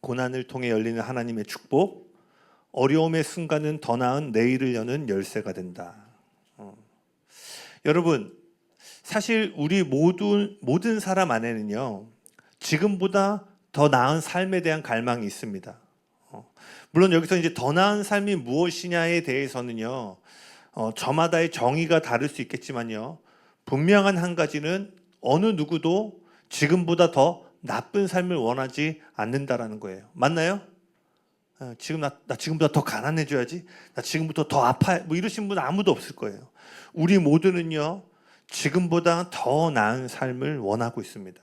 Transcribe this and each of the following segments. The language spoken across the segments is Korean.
고난을 통해 열리는 하나님의 축복, 어려움의 순간은 더 나은 내일을 여는 열쇠가 된다. 여러분, 사실 우리 모든 사람 안에는요, 지금보다 더 나은 삶에 대한 갈망이 있습니다. 물론 여기서 이제 더 나은 삶이 무엇이냐에 대해서는요, 저마다의 정의가 다를 수 있겠지만요, 분명한 한 가지는 어느 누구도 지금보다 더 나쁜 삶을 원하지 않는다라는 거예요. 맞나요? 나 지금보다 더 가난해져야지, 나 지금부터 더 아파해, 뭐 이러신 분 아무도 없을 거예요. 우리 모두는요, 지금보다 더 나은 삶을 원하고 있습니다.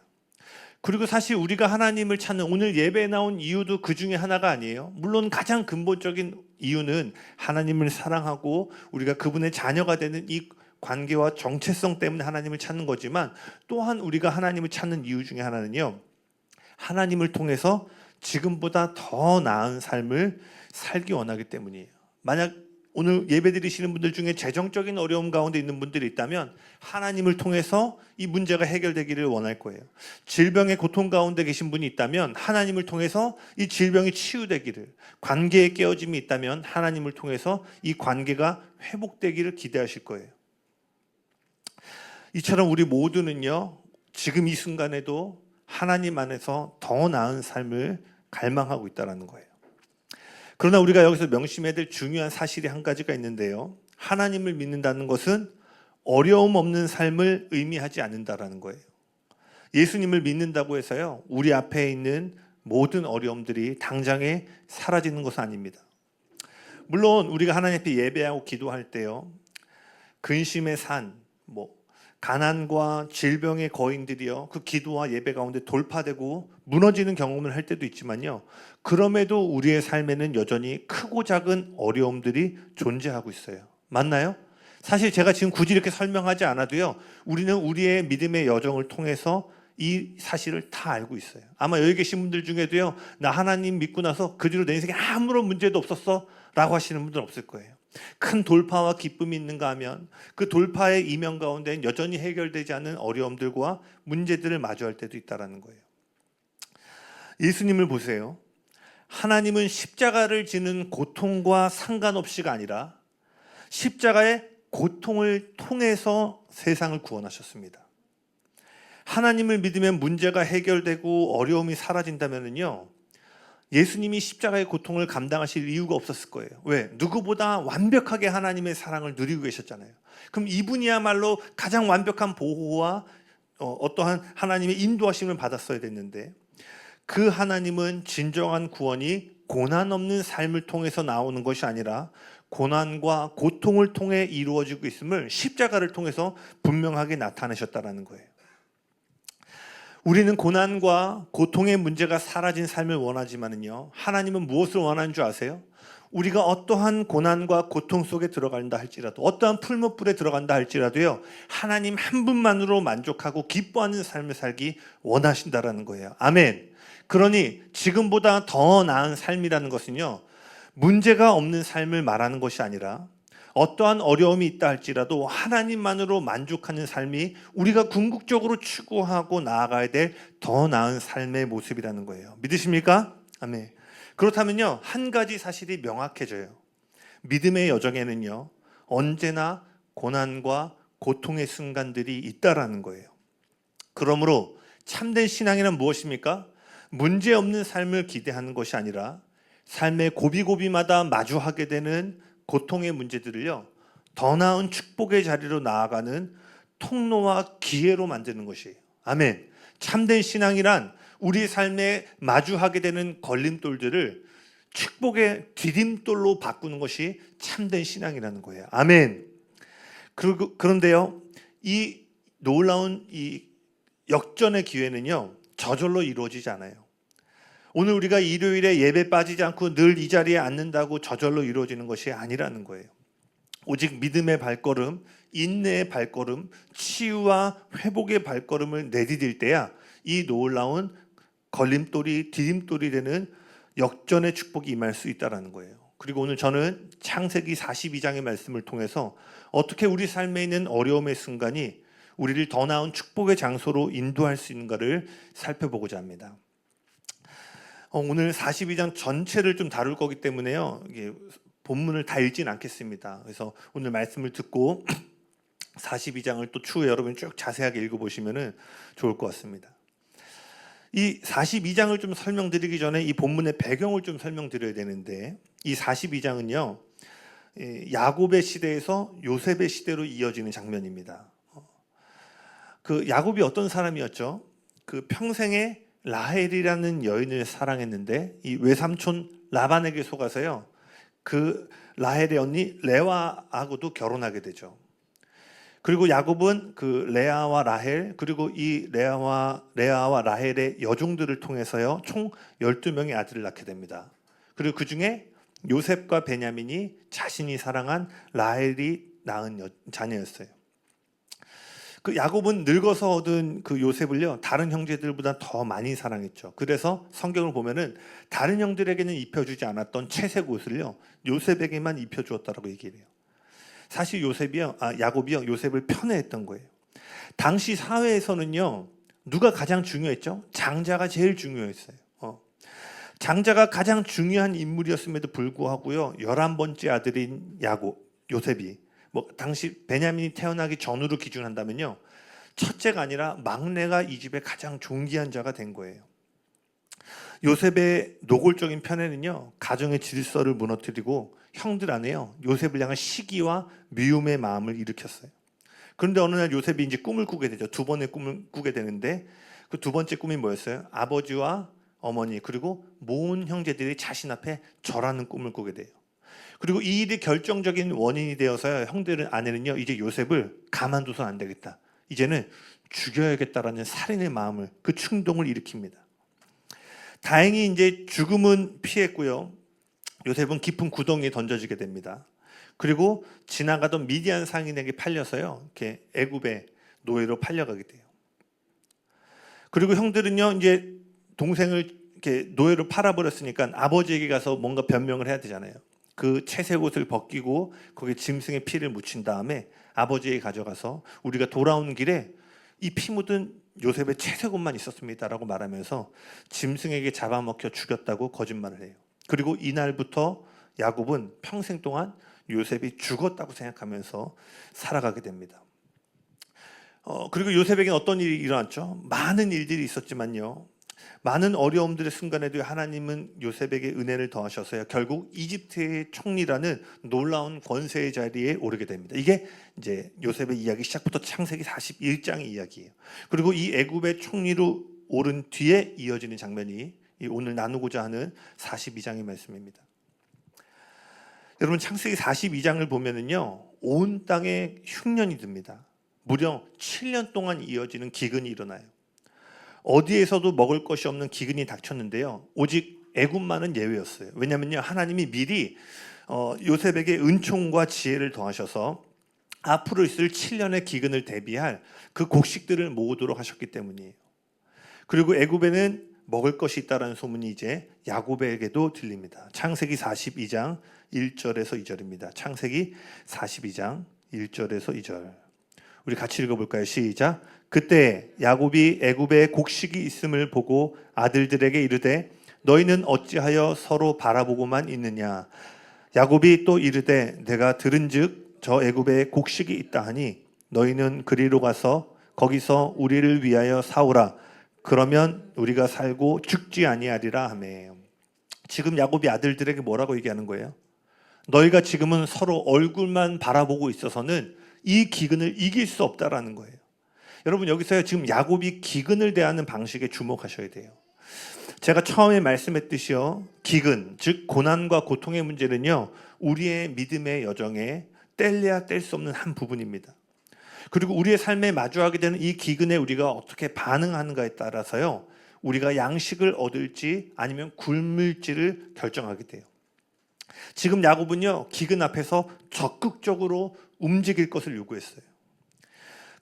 그리고 사실 우리가 하나님을 찾는 오늘 예배에 나온 이유도 그 중에 하나가 아니에요. 물론 가장 근본적인 이유는 하나님을 사랑하고 우리가 그분의 자녀가 되는 이 관계와 정체성 때문에 하나님을 찾는 거지만, 또한 우리가 하나님을 찾는 이유 중에 하나는요, 하나님을 통해서 지금보다 더 나은 삶을 살기 원하기 때문이에요. 만약 오늘 예배 드리시는 분들 중에 재정적인 어려움 가운데 있는 분들이 있다면 하나님을 통해서 이 문제가 해결되기를 원할 거예요. 질병의 고통 가운데 계신 분이 있다면 하나님을 통해서 이 질병이 치유되기를, 관계에 깨어짐이 있다면 하나님을 통해서 이 관계가 회복되기를 기대하실 거예요. 이처럼 우리 모두는요, 지금 이 순간에도 하나님 안에서 더 나은 삶을 갈망하고 있다는 거예요. 그러나 우리가 여기서 명심해야 될 중요한 사실이 한 가지가 있는데요, 하나님을 믿는다는 것은 어려움 없는 삶을 의미하지 않는다라는 거예요. 예수님을 믿는다고 해서요, 우리 앞에 있는 모든 어려움들이 당장에 사라지는 것은 아닙니다. 물론 우리가 하나님 앞에 예배하고 기도할 때요, 근심의 산, 가난과 질병의 거인들이요, 그 기도와 예배 가운데 돌파되고 무너지는 경험을 할 때도 있지만요, 그럼에도 우리의 삶에는 여전히 크고 작은 어려움들이 존재하고 있어요. 맞나요? 사실 제가 지금 굳이 이렇게 설명하지 않아도요, 우리는 우리의 믿음의 여정을 통해서 이 사실을 다 알고 있어요. 아마 여기 계신 분들 중에도요, 나 하나님 믿고 나서 그 뒤로 내 인생에 아무런 문제도 없었어 라고 하시는 분들은 없을 거예요. 큰 돌파와 기쁨이 있는가 하면 그 돌파의 이면 가운데는 여전히 해결되지 않은 어려움들과 문제들을 마주할 때도 있다는 거예요. 예수님을 보세요. 하나님은 십자가를 지는 고통과 상관없이가 아니라 십자가의 고통을 통해서 세상을 구원하셨습니다. 하나님을 믿으면 문제가 해결되고 어려움이 사라진다면요, 예수님이 십자가의 고통을 감당하실 이유가 없었을 거예요. 왜? 누구보다 완벽하게 하나님의 사랑을 누리고 계셨잖아요. 그럼 이분이야말로 가장 완벽한 보호와 어떠한 하나님의 인도하심을 받았어야 됐는데, 그 하나님은 진정한 구원이 고난 없는 삶을 통해서 나오는 것이 아니라 고난과 고통을 통해 이루어지고 있음을 십자가를 통해서 분명하게 나타내셨다는 거예요. 우리는 고난과 고통의 문제가 사라진 삶을 원하지만요, 하나님은 무엇을 원하는 줄 아세요? 우리가 어떠한 고난과 고통 속에 들어간다 할지라도, 어떠한 풀무불에 들어간다 할지라도요, 하나님 한 분만으로 만족하고 기뻐하는 삶을 살기 원하신다라는 거예요. 아멘. 그러니 지금보다 더 나은 삶이라는 것은요, 문제가 없는 삶을 말하는 것이 아니라 어떠한 어려움이 있다 할지라도 하나님만으로 만족하는 삶이 우리가 궁극적으로 추구하고 나아가야 될 더 나은 삶의 모습이라는 거예요. 믿으십니까? 아멘. 그렇다면요, 한 가지 사실이 명확해져요. 믿음의 여정에는요, 언제나 고난과 고통의 순간들이 있다라는 거예요. 그러므로 참된 신앙이란 무엇입니까? 문제 없는 삶을 기대하는 것이 아니라 삶의 고비고비마다 마주하게 되는 고통의 문제들을요, 더 나은 축복의 자리로 나아가는 통로와 기회로 만드는 것이에요. 아멘. 참된 신앙이란 우리 삶에 마주하게 되는 걸림돌들을 축복의 디딤돌로 바꾸는 것이 참된 신앙이라는 거예요. 아멘. 그런데요, 이 놀라운 이 역전의 기회는요, 저절로 이루어지지 않아요. 오늘 우리가 일요일에 예배 빠지지 않고 늘 이 자리에 앉는다고 저절로 이루어지는 것이 아니라는 거예요. 오직 믿음의 발걸음, 인내의 발걸음, 치유와 회복의 발걸음을 내디딜 때야 이 놀라운 걸림돌이 디딤돌이 되는 역전의 축복이 임할 수 있다는 거예요. 그리고 오늘 저는 창세기 42장의 말씀을 통해서 어떻게 우리 삶에 있는 어려움의 순간이 우리를 더 나은 축복의 장소로 인도할 수 있는가를 살펴보고자 합니다. 오늘 42장 전체를 좀 다룰 거기 때문에요. 이게 본문을 다 읽지는 않겠습니다. 그래서 오늘 말씀을 듣고 42장을 또 추후에 여러분이 쭉 자세하게 읽어보시면 좋을 것 같습니다. 이 42장을 좀 설명드리기 전에 이 본문의 배경을 좀 설명드려야 되는데, 이 42장은요 야곱의 시대에서 요셉의 시대로 이어지는 장면입니다. 그 야곱이 어떤 사람이었죠? 그 평생에 라헬이라는 여인을 사랑했는데 이 외삼촌 라반에게 속아서요 그 라헬의 언니 레아하고도 결혼하게 되죠. 그리고 야곱은 그 레아와 라헬, 그리고 이 레아와 라헬의 여종들을 통해서요 총 12명의 아들을 낳게 됩니다. 그리고 그 중에 요셉과 베냐민이 자신이 사랑한 라헬이 낳은 자녀였어요. 그 야곱은 늙어서 얻은 그 요셉을요 다른 형제들보다 더 많이 사랑했죠. 그래서 성경을 보면은 다른 형들에게는 입혀주지 않았던 채색 옷을요 요셉에게만 입혀주었다라고 얘기를 해요. 사실 야곱이요 요셉을 편애했던 거예요. 당시 사회에서는요 누가 가장 중요했죠? 장자가 제일 중요했어요. 장자가 가장 중요한 인물이었음에도 불구하고요 11번째 아들인 요셉이 당시 베냐민이 태어나기 전으로 기준한다면요 첫째가 아니라 막내가 이 집의 가장 존귀한 자가 된 거예요. 요셉의 노골적인 편애는요 가정의 질서를 무너뜨리고 형들 안에요 요셉을 향한 시기와 미움의 마음을 일으켰어요. 그런데 어느 날 요셉이 이제 꿈을 꾸게 되죠. 두 번의 꿈을 꾸게 되는데 그 두 번째 꿈이 뭐였어요? 아버지와 어머니 그리고 모은 형제들이 자신 앞에 절하는 꿈을 꾸게 돼요. 그리고 이 일이 결정적인 원인이 되어서요 형들 아내는요 이제 요셉을 가만둬서는 안 되겠다, 이제는 죽여야겠다라는 살인의 마음을, 그 충동을 일으킵니다. 다행히 이제 죽음은 피했고요 요셉은 깊은 구덩이에 던져지게 됩니다. 그리고 지나가던 미디안 상인에게 팔려서요 이렇게 애굽의 노예로 팔려가게 돼요. 그리고 형들은요 이제 동생을 이렇게 노예로 팔아버렸으니까 아버지에게 가서 뭔가 변명을 해야 되잖아요. 그 채색 옷을 벗기고 거기에 짐승의 피를 묻힌 다음에 아버지에게 가져가서 우리가 돌아오는 길에 이 피 묻은 요셉의 채색 옷만 있었습니다라고 말하면서 짐승에게 잡아먹혀 죽였다고 거짓말을 해요. 그리고 이날부터 야곱은 평생 동안 요셉이 죽었다고 생각하면서 살아가게 됩니다. 그리고 요셉에게는 어떤 일이 일어났죠? 많은 일들이 있었지만요 많은 어려움들의 순간에도 하나님은 요셉에게 은혜를 더하셔서요 결국 이집트의 총리라는 놀라운 권세의 자리에 오르게 됩니다. 이게 이제 요셉의 이야기 시작부터 창세기 41장의 이야기예요. 그리고 이 애굽의 총리로 오른 뒤에 이어지는 장면이 오늘 나누고자 하는 42장의 말씀입니다. 여러분 창세기 42장을 보면은요 온 땅에 흉년이 듭니다. 무려 7년 동안 이어지는 기근이 일어나요. 어디에서도 먹을 것이 없는 기근이 닥쳤는데요 오직 애굽만은 예외였어요. 왜냐하면요 하나님이 미리 요셉에게 은총과 지혜를 더하셔서 앞으로 있을 7년의 기근을 대비할 그 곡식들을 모으도록 하셨기 때문이에요. 그리고 애굽에는 먹을 것이 있다라는 소문이 이제 야곱에게도 들립니다. 창세기 42장 1절에서 2절입니다. 창세기 42장 1절에서 2절 우리 같이 읽어볼까요? 시작. 그때 야곱이 애굽에 곡식이 있음을 보고 아들들에게 이르되 너희는 어찌하여 서로 바라보고만 있느냐. 야곱이 또 이르되 내가 들은즉 저 애굽에 곡식이 있다 하니 너희는 그리로 가서 거기서 우리를 위하여 사오라. 그러면 우리가 살고 죽지 아니하리라 하매. 지금 야곱이 아들들에게 뭐라고 얘기하는 거예요? 너희가 지금은 서로 얼굴만 바라보고 있어서는 이 기근을 이길 수 없다라는 거예요. 여러분 여기서요 지금 야곱이 기근을 대하는 방식에 주목하셔야 돼요. 제가 처음에 말씀했듯이요 기근 즉 고난과 고통의 문제는요 우리의 믿음의 여정에 뗄래야 뗄 수 없는 한 부분입니다. 그리고 우리의 삶에 마주하게 되는 이 기근에 우리가 어떻게 반응하는가에 따라서요 우리가 양식을 얻을지 아니면 굶을지를 결정하게 돼요. 지금 야곱은요 기근 앞에서 적극적으로 움직일 것을 요구했어요.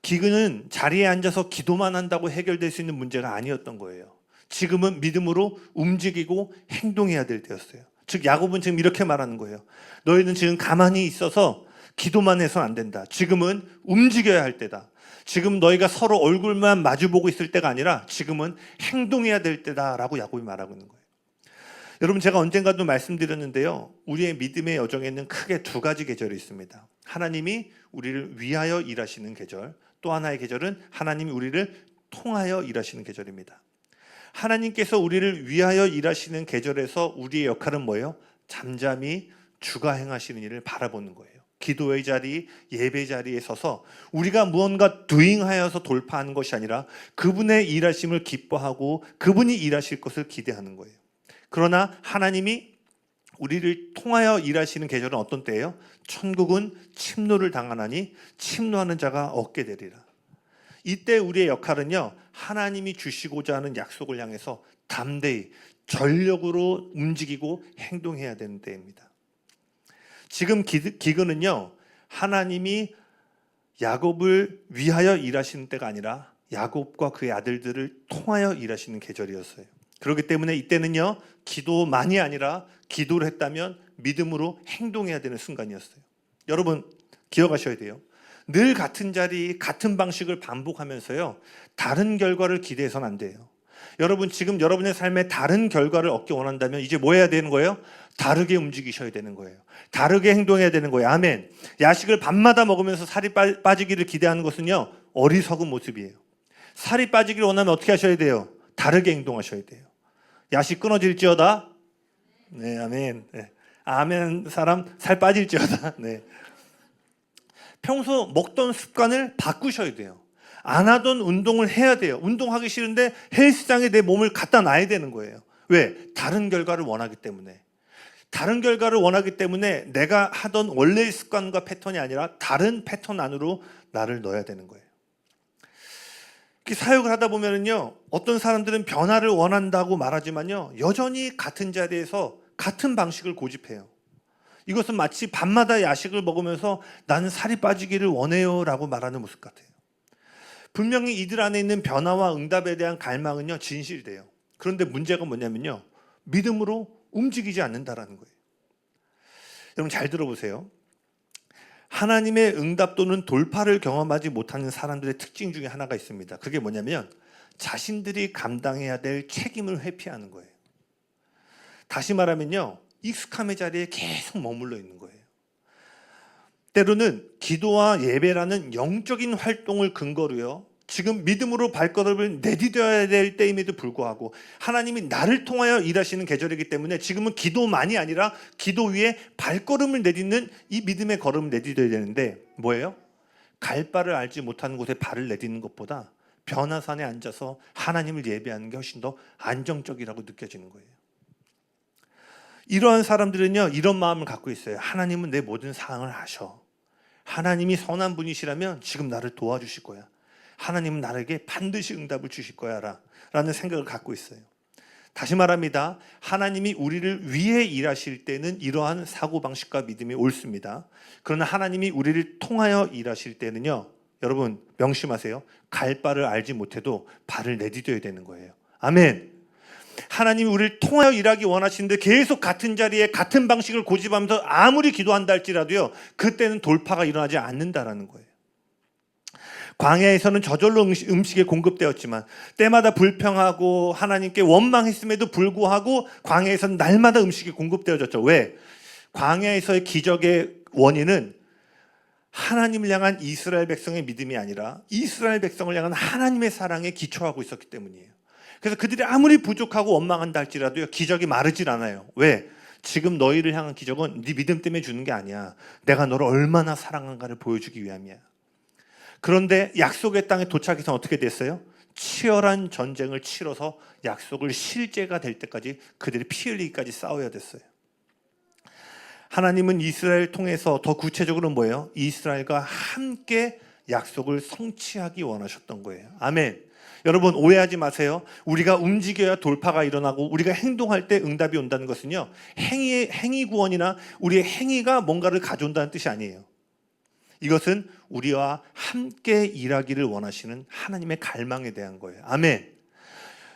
기근은 자리에 앉아서 기도만 한다고 해결될 수 있는 문제가 아니었던 거예요. 지금은 믿음으로 움직이고 행동해야 될 때였어요. 즉 야곱은 지금 이렇게 말하는 거예요. 너희는 지금 가만히 있어서 기도만 해서는 안 된다. 지금은 움직여야 할 때다. 지금 너희가 서로 얼굴만 마주보고 있을 때가 아니라 지금은 행동해야 될 때다라고 야곱이 말하고 있는 거예요. 여러분, 제가 언젠가도 말씀드렸는데요. 우리의 믿음의 여정에는 크게 두 가지 계절이 있습니다. 하나님이 우리를 위하여 일하시는 계절, 또 하나의 계절은 하나님이 우리를 통하여 일하시는 계절입니다. 하나님께서 우리를 위하여 일하시는 계절에서 우리의 역할은 뭐예요? 잠잠히 주가 행하시는 일을 바라보는 거예요. 기도의 자리, 예배 자리에 서서 우리가 무언가 doing하여서 돌파하는 것이 아니라 그분의 일하심을 기뻐하고 그분이 일하실 것을 기대하는 거예요. 그러나 하나님이 우리를 통하여 일하시는 계절은 어떤 때예요? 천국은 침노를 당하나니 침노하는 자가 얻게 되리라. 이때 우리의 역할은요, 하나님이 주시고자 하는 약속을 향해서 담대히 전력으로 움직이고 행동해야 되는 때입니다. 지금 기근은요, 하나님이 야곱을 위하여 일하시는 때가 아니라 야곱과 그의 아들들을 통하여 일하시는 계절이었어요. 그렇기 때문에 이때는요, 기도만이 아니라 기도를 했다면 믿음으로 행동해야 되는 순간이었어요. 여러분, 기억하셔야 돼요. 늘 같은 자리, 같은 방식을 반복하면서요, 다른 결과를 기대해서는 안 돼요. 여러분, 지금 여러분의 삶에 다른 결과를 얻기 원한다면 이제 뭐 해야 되는 거예요? 다르게 움직이셔야 되는 거예요. 다르게 행동해야 되는 거예요. 아멘. 야식을 밤마다 먹으면서 살이 빠지기를 기대하는 것은요, 어리석은 모습이에요. 살이 빠지기를 원하면 어떻게 하셔야 돼요? 다르게 행동하셔야 돼요. 야식 끊어질지어다. 네, 아멘. 네. 아멘 사람 살 빠질지어다. 네. 평소 먹던 습관을 바꾸셔야 돼요. 안 하던 운동을 해야 돼요. 운동하기 싫은데 헬스장에 내 몸을 갖다 놔야 되는 거예요. 왜? 다른 결과를 원하기 때문에. 다른 결과를 원하기 때문에 내가 하던 원래의 습관과 패턴이 아니라 다른 패턴 안으로 나를 넣어야 되는 거예요. 사역을 하다 보면은요, 어떤 사람들은 변화를 원한다고 말하지만요, 여전히 같은 자리에서 같은 방식을 고집해요. 이것은 마치 밤마다 야식을 먹으면서 나는 살이 빠지기를 원해요 라고 말하는 모습 같아요. 분명히 이들 안에 있는 변화와 응답에 대한 갈망은요, 진실돼요. 그런데 문제가 뭐냐면요, 믿음으로 움직이지 않는다라는 거예요. 여러분 잘 들어보세요. 하나님의 응답 또는 돌파를 경험하지 못하는 사람들의 특징 중에 하나가 있습니다. 그게 뭐냐면 자신들이 감당해야 될 책임을 회피하는 거예요. 다시 말하면요, 익숙함의 자리에 계속 머물러 있는 거예요. 때로는 기도와 예배라는 영적인 활동을 근거로요, 지금 믿음으로 발걸음을 내디뎌야 될 때임에도 불구하고 하나님이 나를 통하여 일하시는 계절이기 때문에 지금은 기도만이 아니라 기도 위에 발걸음을 내딛는 이 믿음의 걸음을 내디뎌야 되는데 뭐예요? 갈 바를 알지 못하는 곳에 발을 내딛는 것보다 변화산에 앉아서 하나님을 예배하는 게 훨씬 더 안정적이라고 느껴지는 거예요. 이러한 사람들은요, 이런 마음을 갖고 있어요. 하나님은 내 모든 사항을 아셔. 하나님이 선한 분이시라면 지금 나를 도와주실 거야. 하나님은 나에게 반드시 응답을 주실 거야 라는 생각을 갖고 있어요. 다시 말합니다. 하나님이 우리를 위해 일하실 때는 이러한 사고방식과 믿음이 옳습니다. 그러나 하나님이 우리를 통하여 일하실 때는요, 여러분 명심하세요. 갈 바를 알지 못해도 발을 내디뎌야 되는 거예요. 아멘. 하나님이 우리를 통하여 일하기 원하시는데 계속 같은 자리에 같은 방식을 고집하면서 아무리 기도한다 할지라도요, 그때는 돌파가 일어나지 않는다라는 거예요. 광야에서는 저절로 음식이 공급되었지만 때마다 불평하고 하나님께 원망했음에도 불구하고 광야에서는 날마다 음식이 공급되어졌죠. 왜? 광야에서의 기적의 원인은 하나님을 향한 이스라엘 백성의 믿음이 아니라 이스라엘 백성을 향한 하나님의 사랑에 기초하고 있었기 때문이에요. 그래서 그들이 아무리 부족하고 원망한다 할지라도요, 기적이 마르질 않아요. 왜? 지금 너희를 향한 기적은 네 믿음 때문에 주는 게 아니야. 내가 너를 얼마나 사랑한가를 보여주기 위함이야. 그런데 약속의 땅에 도착해서 어떻게 됐어요? 치열한 전쟁을 치러서 약속을 실제가 될 때까지 그들이 피 흘리기까지 싸워야 됐어요. 하나님은 이스라엘 통해서 더 구체적으로 뭐예요? 이스라엘과 함께 약속을 성취하기 원하셨던 거예요. 아멘. 여러분 오해하지 마세요. 우리가 움직여야 돌파가 일어나고 우리가 행동할 때 응답이 온다는 것은요, 행위 구원이나 우리의 행위가 뭔가를 가져온다는 뜻이 아니에요. 이것은 우리와 함께 일하기를 원하시는 하나님의 갈망에 대한 거예요. 아멘.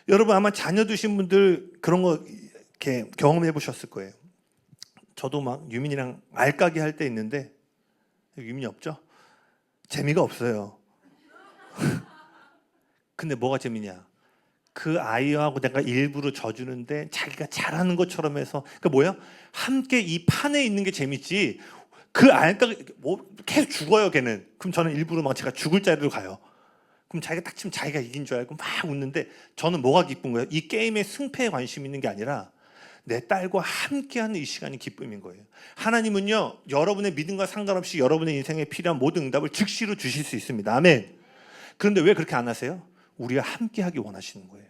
여러분 아마 자녀 두신 분들 그런 거 이렇게 경험해 보셨을 거예요. 저도 막 유민이랑 알까기 할 때 있는데, 유민이 없죠? 재미가 없어요. 근데 뭐가 재미냐? 그 아이하고 내가 일부러 져주는데 자기가 잘하는 것처럼 해서 그러니까 뭐야? 함께 이 판에 있는 게 재밌지. 그 아이가 뭐 계속 죽어요, 걔는. 그럼 저는 일부러 막 제가 죽을 자리로 가요. 그럼 자기가 딱 치면 자기가 이긴 줄 알고 막 웃는데 저는 뭐가 기쁜 거예요? 이 게임의 승패에 관심 있는 게 아니라 내 딸과 함께하는 이 시간이 기쁨인 거예요. 하나님은요, 여러분의 믿음과 상관없이 여러분의 인생에 필요한 모든 응답을 즉시로 주실 수 있습니다. 아멘. 그런데 왜 그렇게 안 하세요? 우리가 함께하기 원하시는 거예요.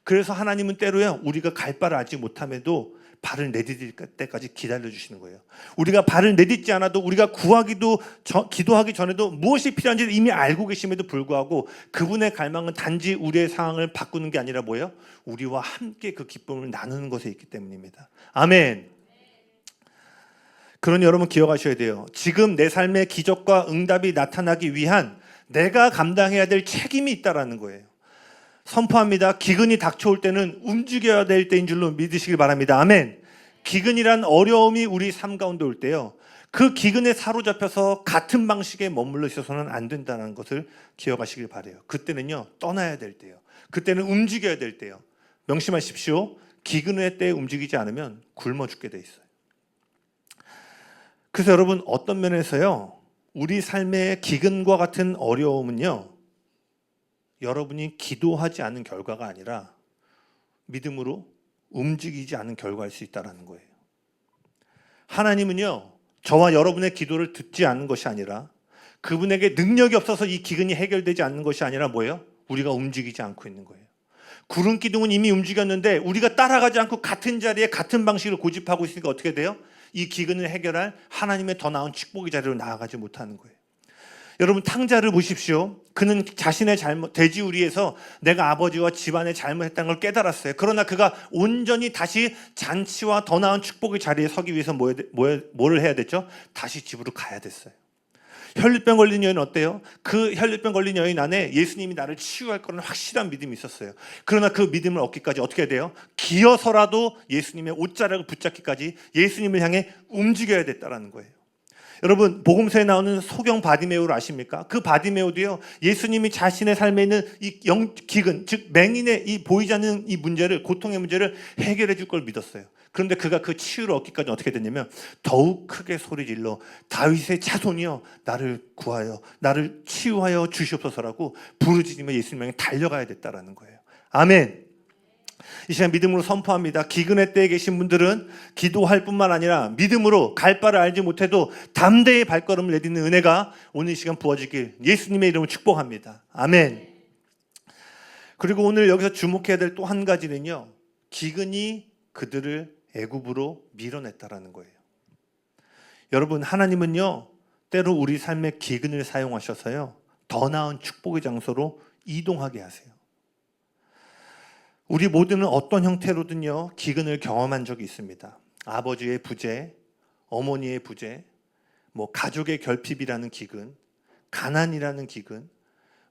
그래서 하나님은 때로요, 우리가 갈 바를 알지 못함에도 발을 내디딜 때까지 기다려주시는 거예요. 우리가 발을 내딛지 않아도 우리가 기도하기 전에도 무엇이 필요한지를 이미 알고 계심에도 불구하고 그분의 갈망은 단지 우리의 상황을 바꾸는 게 아니라 뭐예요? 우리와 함께 그 기쁨을 나누는 것에 있기 때문입니다. 아멘. 그러니 여러분 기억하셔야 돼요. 지금 내 삶의 기적과 응답이 나타나기 위한 내가 감당해야 될 책임이 있다라는 거예요. 선포합니다. 기근이 닥쳐올 때는 움직여야 될 때인 줄로 믿으시길 바랍니다. 아멘. 기근이란 어려움이 우리 삶 가운데 올 때요, 그 기근에 사로잡혀서 같은 방식에 머물러 있어서는 안 된다는 것을 기억하시길 바라요. 그때는요, 떠나야 될 때요, 그때는 움직여야 될 때요. 명심하십시오. 기근의 때에 움직이지 않으면 굶어 죽게 돼 있어요. 그래서 여러분, 어떤 면에서요, 우리 삶의 기근과 같은 어려움은요, 여러분이 기도하지 않은 결과가 아니라 믿음으로 움직이지 않은 결과일 수 있다는 거예요. 하나님은요, 저와 여러분의 기도를 듣지 않는 것이 아니라 그분에게 능력이 없어서 이 기근이 해결되지 않는 것이 아니라 뭐예요? 우리가 움직이지 않고 있는 거예요. 구름 기둥은 이미 움직였는데 우리가 따라가지 않고 같은 자리에 같은 방식으로 고집하고 있으니까 어떻게 돼요? 이 기근을 해결할 하나님의 더 나은 축복의 자리로 나아가지 못하는 거예요. 여러분, 탕자를 보십시오. 그는 자신의 잘못, 돼지우리에서 내가 아버지와 집안에 잘못했다는 걸 깨달았어요. 그러나 그가 온전히 다시 잔치와 더 나은 축복의 자리에 서기 위해서 뭐를 해야 됐죠? 다시 집으로 가야 됐어요. 혈류병 걸린 여인 어때요? 그 혈류병 걸린 여인 안에 예수님이 나를 치유할 거라는 확실한 믿음이 있었어요. 그러나 그 믿음을 얻기까지 어떻게 해야 돼요? 기어서라도 예수님의 옷자락을 붙잡기까지 예수님을 향해 움직여야 됐다는 거예요. 여러분, 복음서에 나오는 소경 바디메오를 아십니까? 그 바디메오도요, 예수님이 자신의 삶에 있는 이 기근, 즉 맹인의 이 보이지 않는 이 문제를, 고통의 문제를 해결해 줄 걸 믿었어요. 그런데 그가 그 치유를 얻기까지 어떻게 됐냐면 더욱 크게 소리질러 다윗의 자손이여 나를 구하여 나를 치유하여 주시옵소서라고 부르짖으며 예수님 향해 달려가야 됐다라는 거예요. 아멘. 이 시간 믿음으로 선포합니다. 기근의 때에 계신 분들은 기도할 뿐만 아니라 믿음으로 갈 바를 알지 못해도 담대히 발걸음을 내딛는 은혜가 오늘 이 시간 부어지길 예수님의 이름으로 축복합니다. 아멘. 그리고 오늘 여기서 주목해야 될 또 한 가지는요, 기근이 그들을 애굽으로 밀어냈다라는 거예요. 여러분, 하나님은요, 때로 우리 삶의 기근을 사용하셔서요, 더 나은 축복의 장소로 이동하게 하세요. 우리 모두는 어떤 형태로든요, 기근을 경험한 적이 있습니다. 아버지의 부재, 어머니의 부재, 뭐 가족의 결핍이라는 기근, 가난이라는 기근,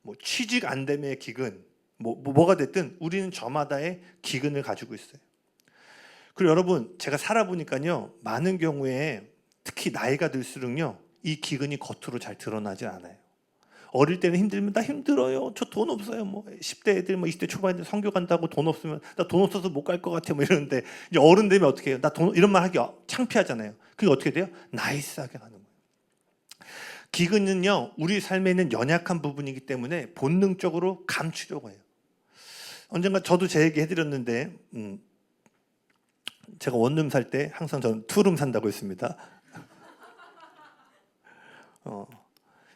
뭐 취직 안 됨의 기근, 뭐가 됐든 우리는 저마다의 기근을 가지고 있어요. 그리고 여러분, 제가 살아보니까요, 많은 경우에 특히 나이가 들수록요, 이 기근이 겉으로 잘 드러나지 않아요. 어릴 때는 힘들면 나 힘들어요. 저 돈 없어요. 뭐 10대 애들, 뭐 20대 초반 애들 선교 간다고 돈 없으면 나 돈 없어서 못 갈 것 같아. 뭐 이러는데 이제 어른 되면 어떻게 해요? 나 돈 이런 말 하기 창피하잖아요. 그게 어떻게 돼요? 나이스하게 가는 거예요. 기근은요, 우리 삶에 있는 연약한 부분이기 때문에 본능적으로 감추려고 해요. 언젠가 저도 제 얘기 해드렸는데 제가 원룸 살 때 항상 저는 투룸 산다고 했습니다.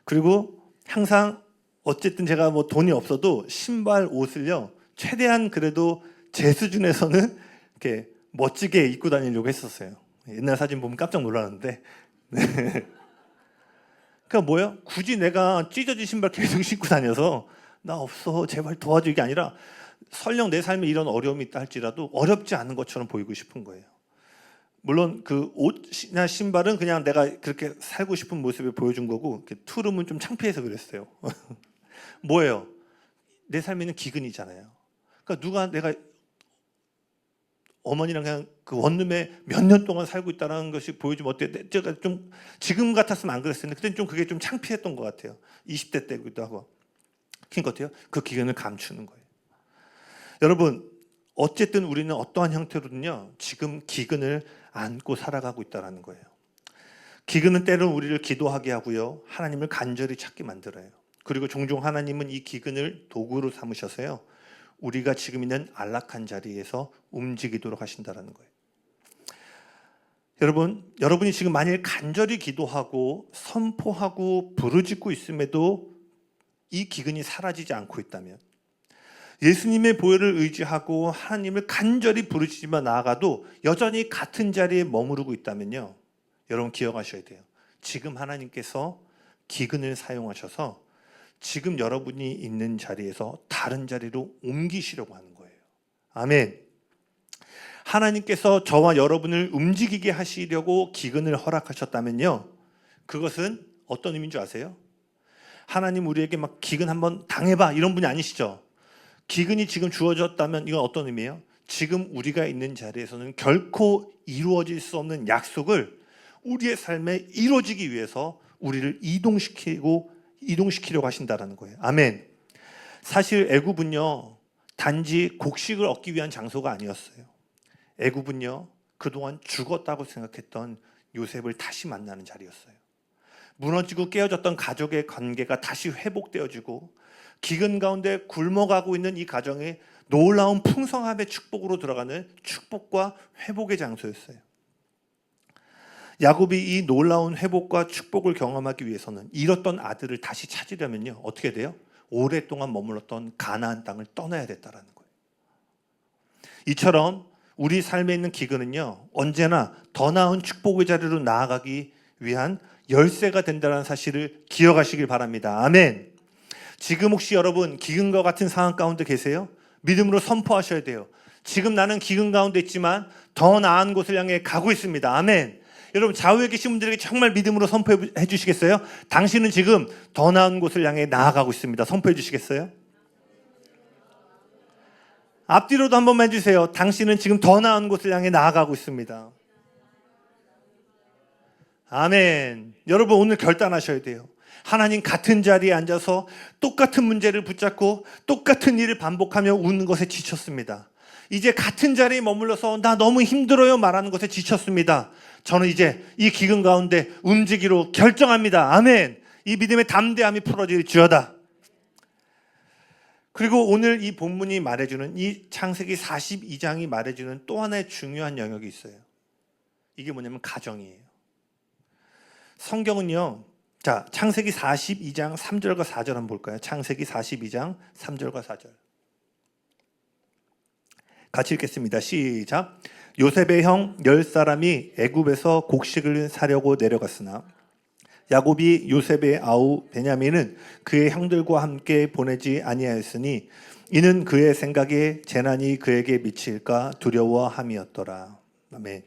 그리고 항상 어쨌든 제가 뭐 돈이 없어도 신발, 옷을요, 최대한 그래도 제 수준에서는 이렇게 멋지게 입고 다니려고 했었어요. 옛날 사진 보면 깜짝 놀랐는데. 네. 그러니까 뭐야? 굳이 내가 찢어진 신발 계속 신고 다녀서 나 없어, 제발 도와줘, 이게 아니라 설령 내 삶에 이런 어려움이 있다 할지라도 어렵지 않은 것처럼 보이고 싶은 거예요. 물론 그 옷이나 신발은 그냥 내가 그렇게 살고 싶은 모습을 보여준 거고, 투룸은 좀 창피해서 그랬어요. 뭐예요? 내 삶에는 기근이잖아요. 그러니까 내가 어머니랑 그냥 그 원룸에 몇 년 동안 살고 있다는 것이 보여주면 어때요? 제가 좀 지금 같았으면 안 그랬을 텐데 그때는 좀 그게 좀 창피했던 것 같아요. 20대 때기도 하고. 그러니까 어때요? 그 기근을 감추는 거예요. 여러분, 어쨌든 우리는 어떠한 형태로든요, 지금 기근을 안고 살아가고 있다는 거예요. 기근은 때로는 우리를 기도하게 하고요, 하나님을 간절히 찾게 만들어요. 그리고 종종 하나님은 이 기근을 도구로 삼으셔서요, 우리가 지금 있는 안락한 자리에서 움직이도록 하신다는 거예요. 여러분이 지금 만일 간절히 기도하고 선포하고 부르짖고 있음에도 이 기근이 사라지지 않고 있다면, 예수님의 보혈을 의지하고 하나님을 간절히 부르짖으며 나아가도 여전히 같은 자리에 머무르고 있다면요, 여러분 기억하셔야 돼요. 지금 하나님께서 기근을 사용하셔서 지금 여러분이 있는 자리에서 다른 자리로 옮기시려고 하는 거예요. 아멘. 하나님께서 저와 여러분을 움직이게 하시려고 기근을 허락하셨다면요, 그것은 어떤 의미인 줄 아세요? 하나님 우리에게 막 기근 한번 당해봐 이런 분이 아니시죠. 기근이 지금 주어졌다면 이건 어떤 의미예요? 지금 우리가 있는 자리에서는 결코 이루어질 수 없는 약속을 우리의 삶에 이루어지기 위해서 우리를 이동시키려고 하신다는 거예요. 아멘. 사실 애굽은요, 단지 곡식을 얻기 위한 장소가 아니었어요. 애굽은요, 그동안 죽었다고 생각했던 요셉을 다시 만나는 자리였어요. 무너지고 깨어졌던 가족의 관계가 다시 회복되어지고, 기근 가운데 굶어가고 있는 이 가정에 놀라운 풍성함의 축복으로 들어가는 축복과 회복의 장소였어요. 야곱이 이 놀라운 회복과 축복을 경험하기 위해서는 잃었던 아들을 다시 찾으려면요, 어떻게 돼요? 오랫동안 머물렀던 가나안 땅을 떠나야 됐다라는 거예요. 이처럼 우리 삶에 있는 기근은요, 언제나 더 나은 축복의 자리로 나아가기 위한 열쇠가 된다는 사실을 기억하시길 바랍니다. 아멘. 지금 혹시 여러분 기근과 같은 상황 가운데 계세요? 믿음으로 선포하셔야 돼요. 지금 나는 기근 가운데 있지만 더 나은 곳을 향해 가고 있습니다. 아멘. 여러분 좌우에 계신 분들에게 정말 믿음으로 선포해 주시겠어요? 당신은 지금 더 나은 곳을 향해 나아가고 있습니다. 선포해 주시겠어요? 앞뒤로도 한 번만 해주세요. 당신은 지금 더 나은 곳을 향해 나아가고 있습니다. 아멘. 여러분 오늘 결단하셔야 돼요. 하나님 같은 자리에 앉아서 똑같은 문제를 붙잡고 똑같은 일을 반복하며 웃는 것에 지쳤습니다. 이제 같은 자리에 머물러서 나 너무 힘들어요 말하는 것에 지쳤습니다. 저는 이제 이 기근 가운데 움직이기로 결정합니다. 아멘. 이 믿음의 담대함이 풀어질지어다. 그리고 오늘 이 본문이 말해주는 이 창세기 42장이 말해주는 또 하나의 중요한 영역이 있어요. 이게 뭐냐면 가정이에요. 성경은요, 자, 창세기 42장 3절과 4절 한번 볼까요? 창세기 42장 3절과 4절. 같이 읽겠습니다. 시작. 요셉의 형 10사람이 애굽에서 곡식을 사려고 내려갔으나 야곱이 요셉의 아우 베냐민은 그의 형들과 함께 보내지 아니하였으니 이는 그의 생각에 재난이 그에게 미칠까 두려워함이었더라. 아멘.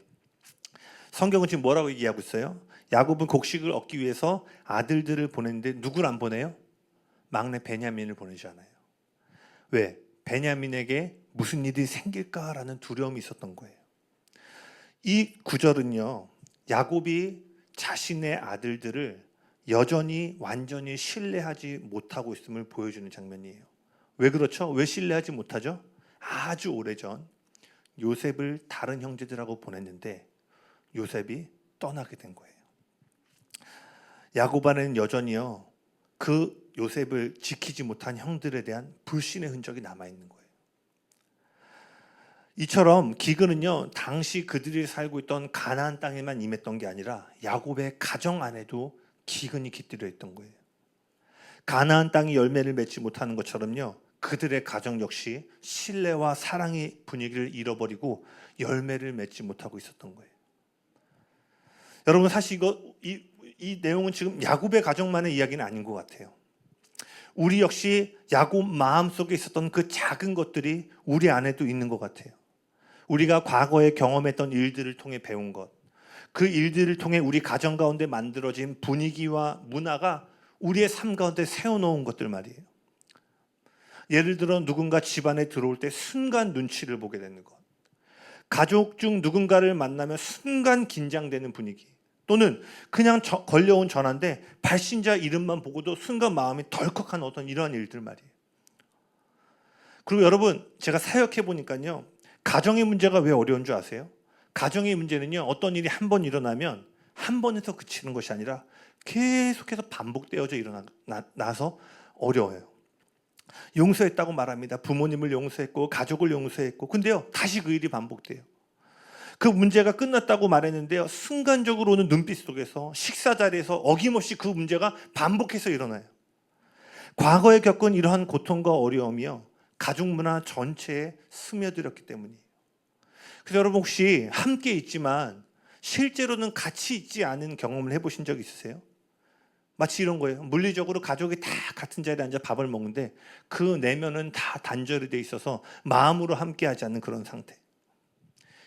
성경은 지금 뭐라고 얘기하고 있어요? 야곱은 곡식을 얻기 위해서 아들들을 보냈는데 누구를 안 보내요? 막내 베냐민을 보내잖아요. 왜? 베냐민에게 무슨 일이 생길까라는 두려움이 있었던 거예요. 이 구절은요, 야곱이 자신의 아들들을 여전히 완전히 신뢰하지 못하고 있음을 보여주는 장면이에요. 왜 그렇죠? 왜 신뢰하지 못하죠? 아주 오래전 요셉을 다른 형제들하고 보냈는데 요셉이 떠나게 된 거예요. 야곱 안에는 여전히요, 그 요셉을 지키지 못한 형들에 대한 불신의 흔적이 남아있는 거예요. 이처럼 기근은요, 당시 그들이 살고 있던 가나안 땅에만 임했던 게 아니라 야곱의 가정 안에도 기근이 깃들여 있던 거예요. 가나안 땅이 열매를 맺지 못하는 것처럼요, 그들의 가정 역시 신뢰와 사랑의 분위기를 잃어버리고 열매를 맺지 못하고 있었던 거예요. 여러분 사실 이 내용은 지금 야곱의 가정만의 이야기는 아닌 것 같아요. 우리 역시 야곱 마음속에 있었던 그 작은 것들이 우리 안에도 있는 것 같아요. 우리가 과거에 경험했던 일들을 통해 배운 것, 그 일들을 통해 우리 가정 가운데 만들어진 분위기와 문화가 우리의 삶 가운데 세워놓은 것들 말이에요. 예를 들어 누군가 집안에 들어올 때 순간 눈치를 보게 되는 것, 가족 중 누군가를 만나면 순간 긴장되는 분위기, 또는 그냥 걸려온 전화인데 발신자 이름만 보고도 순간 마음이 덜컥한 어떤 이러한 일들 말이에요. 그리고 여러분, 제가 사역해 보니까요, 가정의 문제가 왜 어려운 줄 아세요? 가정의 문제는요, 어떤 일이 한 번 일어나면 한 번에서 그치는 것이 아니라 계속해서 반복되어져 일어나서 어려워요. 용서했다고 말합니다. 부모님을 용서했고 가족을 용서했고, 근데요, 다시 그 일이 반복돼요. 그 문제가 끝났다고 말했는데요, 순간적으로 오는 눈빛 속에서 식사 자리에서 어김없이 그 문제가 반복해서 일어나요. 과거에 겪은 이러한 고통과 어려움이요, 가족 문화 전체에 스며들었기 때문이에요. 그래서 여러분, 혹시 함께 있지만 실제로는 같이 있지 않은 경험을 해보신 적 있으세요? 마치 이런 거예요. 물리적으로 가족이 다 같은 자리에 앉아 밥을 먹는데 그 내면은 다 단절이 돼 있어서 마음으로 함께하지 않는 그런 상태.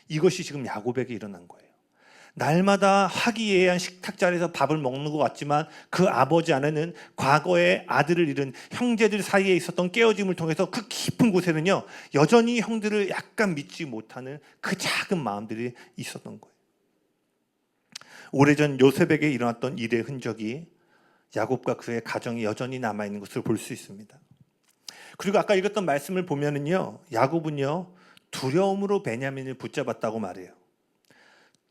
이것이 지금 야곱에게 일어난 거예요. 날마다 화기애애한 식탁 자리에서 밥을 먹는 것 같지만 그 아버지 안에는 과거에 아들을 잃은 형제들 사이에 있었던 깨어짐을 통해서 그 깊은 곳에는요, 여전히 형들을 약간 믿지 못하는 그 작은 마음들이 있었던 거예요. 오래전 요셉에게 일어났던 일의 흔적이 야곱과 그의 가정이 여전히 남아있는 것을 볼 수 있습니다. 그리고 아까 읽었던 말씀을 보면은요, 야곱은요, 두려움으로 베냐민을 붙잡았다고 말해요.